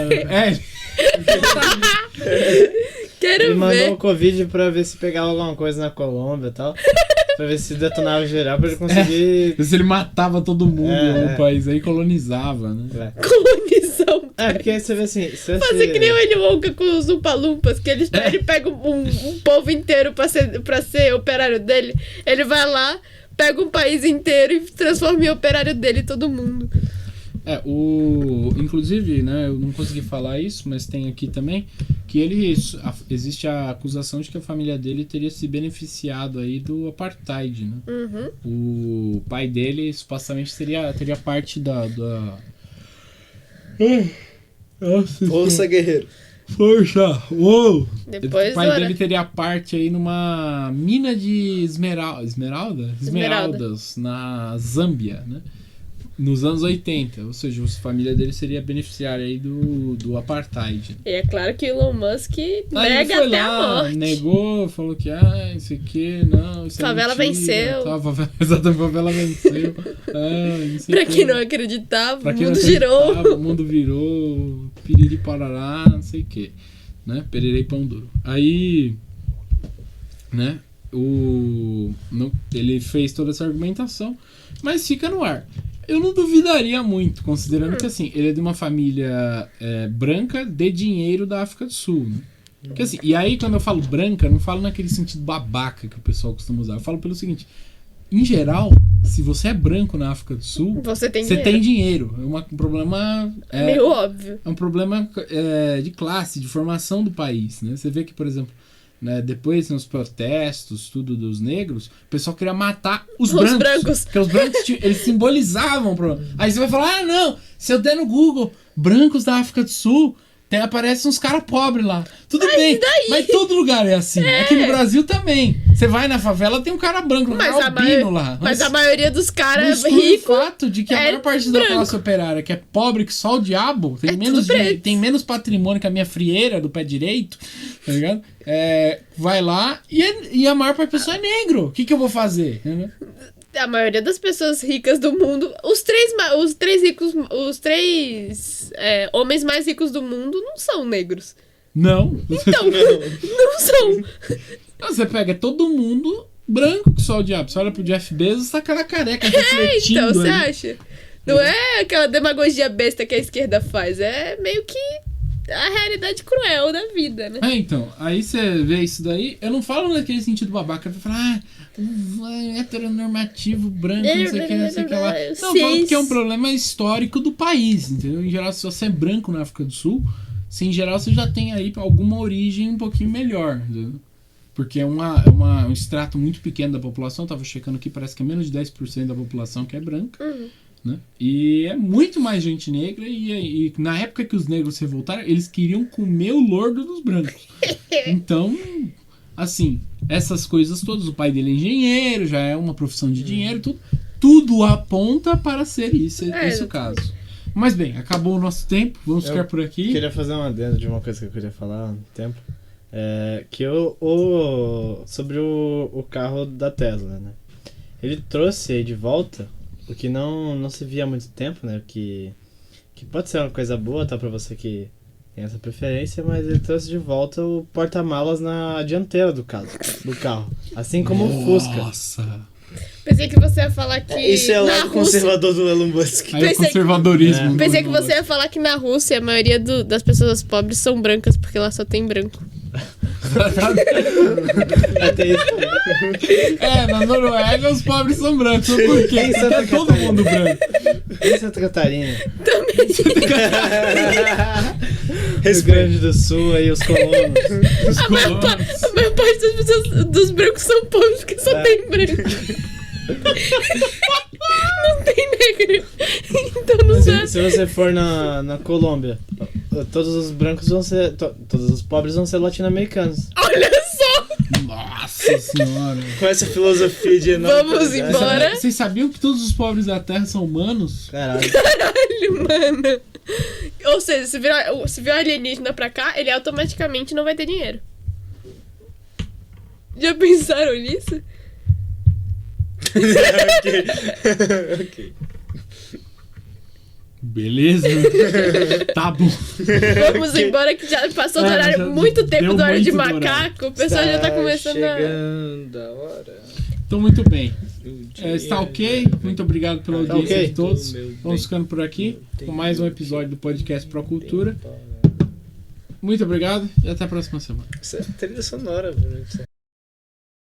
S3: Quero
S4: ele
S3: ver.
S4: Mandou o Covid pra ver se pegava alguma coisa na Colômbia e tal. Pra ver se detonava geral pra ele conseguir...
S1: Se ele matava todo mundo no país aí, colonizava, né?
S3: Colonizar um país.
S4: Porque você vê assim...
S3: Fazer que nem o Willy Wonka com os Umpa-Lumpas, que ele pega um povo inteiro pra ser operário dele. Ele vai lá, pega um país inteiro e transforma em operário dele todo mundo.
S1: Inclusive, né, eu não consegui falar isso, mas tem aqui também, que existe a acusação de que a família dele teria se beneficiado aí do apartheid, né? O pai dele supostamente teria parte da...
S2: Força, guerreiro.
S1: Força! Uou!
S3: Depois
S1: o pai dele teria parte aí numa mina de esmeraldas na Zâmbia, né? Nos anos 80, ou seja, a família dele seria beneficiária aí do apartheid.
S3: E é claro que Elon Musk nega até a morte.
S1: Negou, falou que isso aqui, não, isso
S3: favela
S1: é mentira,
S3: venceu.
S1: Exatamente, favela venceu.
S3: Pra quem não acreditava, o mundo girou.
S1: O mundo virou, piriri parará, não sei o que, né? Pererei pão duro. Aí, né, ele fez toda essa argumentação, mas fica no ar. Eu não duvidaria muito, considerando que assim, ele é de uma família branca de dinheiro da África do Sul, né? Porque, assim, e aí quando eu falo branca, eu não falo naquele sentido babaca que o pessoal costuma usar. Eu falo pelo seguinte, em geral, se você é branco na África do Sul,
S3: Você tem
S1: você
S3: dinheiro.
S1: tem dinheiro. É um problema...
S3: Meio óbvio.
S1: É um problema de classe, de formação do país, né? Você vê que, por exemplo, né, depois nos protestos, tudo dos negros, o pessoal queria matar os brancos. Porque os brancos, eles simbolizavam o problema. Aí você vai falar, não, se eu der no Google, brancos da África do Sul, aparecem uns caras pobres lá. Tudo bem, mas todo lugar é assim. Aqui no Brasil também. Você vai na favela, tem um cara branco, um cara albino lá.
S3: Mas a maioria dos caras
S1: ricos...
S3: ricos...
S1: o fato de que a maior parte da classe operária, que é pobre, que só o diabo, tem menos patrimônio que a minha frieira do pé direito, tá ligado? Vai lá e a maior parte da pessoa é negro. O que eu vou fazer?
S3: A maioria das pessoas ricas do mundo, os três homens mais ricos do mundo não são negros.
S1: Não.
S3: Então, não são.
S1: Você pega todo mundo branco que só o diabo. Você olha pro Jeff Bezos, tá aquela careca refletindo.
S3: Então, você acha? Não é aquela demagogia besta que a esquerda faz. É meio que a realidade cruel da vida, né?
S1: Então, aí você vê isso daí. Eu não falo naquele sentido babaca. Eu falo, heteronormativo, branco, não sei o que, não sei o que lá. Não, eu falo que é um problema histórico do país, entendeu? Em geral, se você é branco na África do Sul, em geral você já tem aí alguma origem um pouquinho melhor, entendeu? Porque é um extrato muito pequeno da população. Eu tava checando aqui, parece que é menos de 10% da população que é branca. Né? E é muito mais gente negra e na época que os negros se revoltaram, eles queriam comer o lordo dos brancos. Então, assim, essas coisas todas, o pai dele é engenheiro, já é uma profissão de dinheiro, tudo aponta para ser esse o caso. Mas bem, acabou o nosso tempo, vamos ficar por aqui.
S4: Eu queria fazer um adendo de uma coisa que eu queria falar há um tempo. Sobre o carro da Tesla, né? Ele trouxe aí de volta o que não se via há muito tempo, né? Que pode ser uma coisa boa, tá? Pra você que tem essa preferência, mas ele trouxe de volta o porta-malas na dianteira do carro. Assim como o Fusca.
S1: Nossa!
S3: Pensei que você ia falar que...
S2: Isso é o lado conservador do Elon Musk.
S1: Aí o conservadorismo.
S3: Pensei que você ia falar que na Rússia a maioria das pessoas pobres são brancas, porque lá só tem branco.
S1: Na Noruega os pobres são brancos. Por quê? Porque é todo mundo branco.
S4: Em Santa Catarina.
S3: Também.
S4: Rio Grande do Sul aí, os colonos.
S3: A maior parte das pessoas, dos brancos são pobres, porque só tem branco. Não tem negro. Então não sabe.
S4: Se você for na Colômbia, todos os brancos vão ser... todos os pobres vão ser latino-americanos.
S3: Olha só!
S1: Nossa senhora.
S2: Com essa filosofia de
S3: Vamos embora.
S1: Vocês sabiam que todos os pobres da Terra são humanos?
S4: Caralho.
S3: Caralho, mano. Ou seja, se vier um alienígena pra cá, ele automaticamente não vai ter dinheiro. Já pensaram nisso?
S2: Ok.
S1: Beleza? Tá bom.
S3: Vamos embora que já passou do horário
S1: já
S3: muito tempo
S1: deu
S3: do horário de
S1: muito do
S3: macaco. O pessoal já tá começando
S2: chegando a hora.
S1: Então, muito bem.
S2: do dia.
S1: Está ok? Muito obrigado pela audiência
S4: ok.
S1: de todos. Vamos ficando por aqui com mais um episódio do podcast Pro Cultura. Muito obrigado e até a próxima semana.
S2: Essa é a trilha sonora, velho.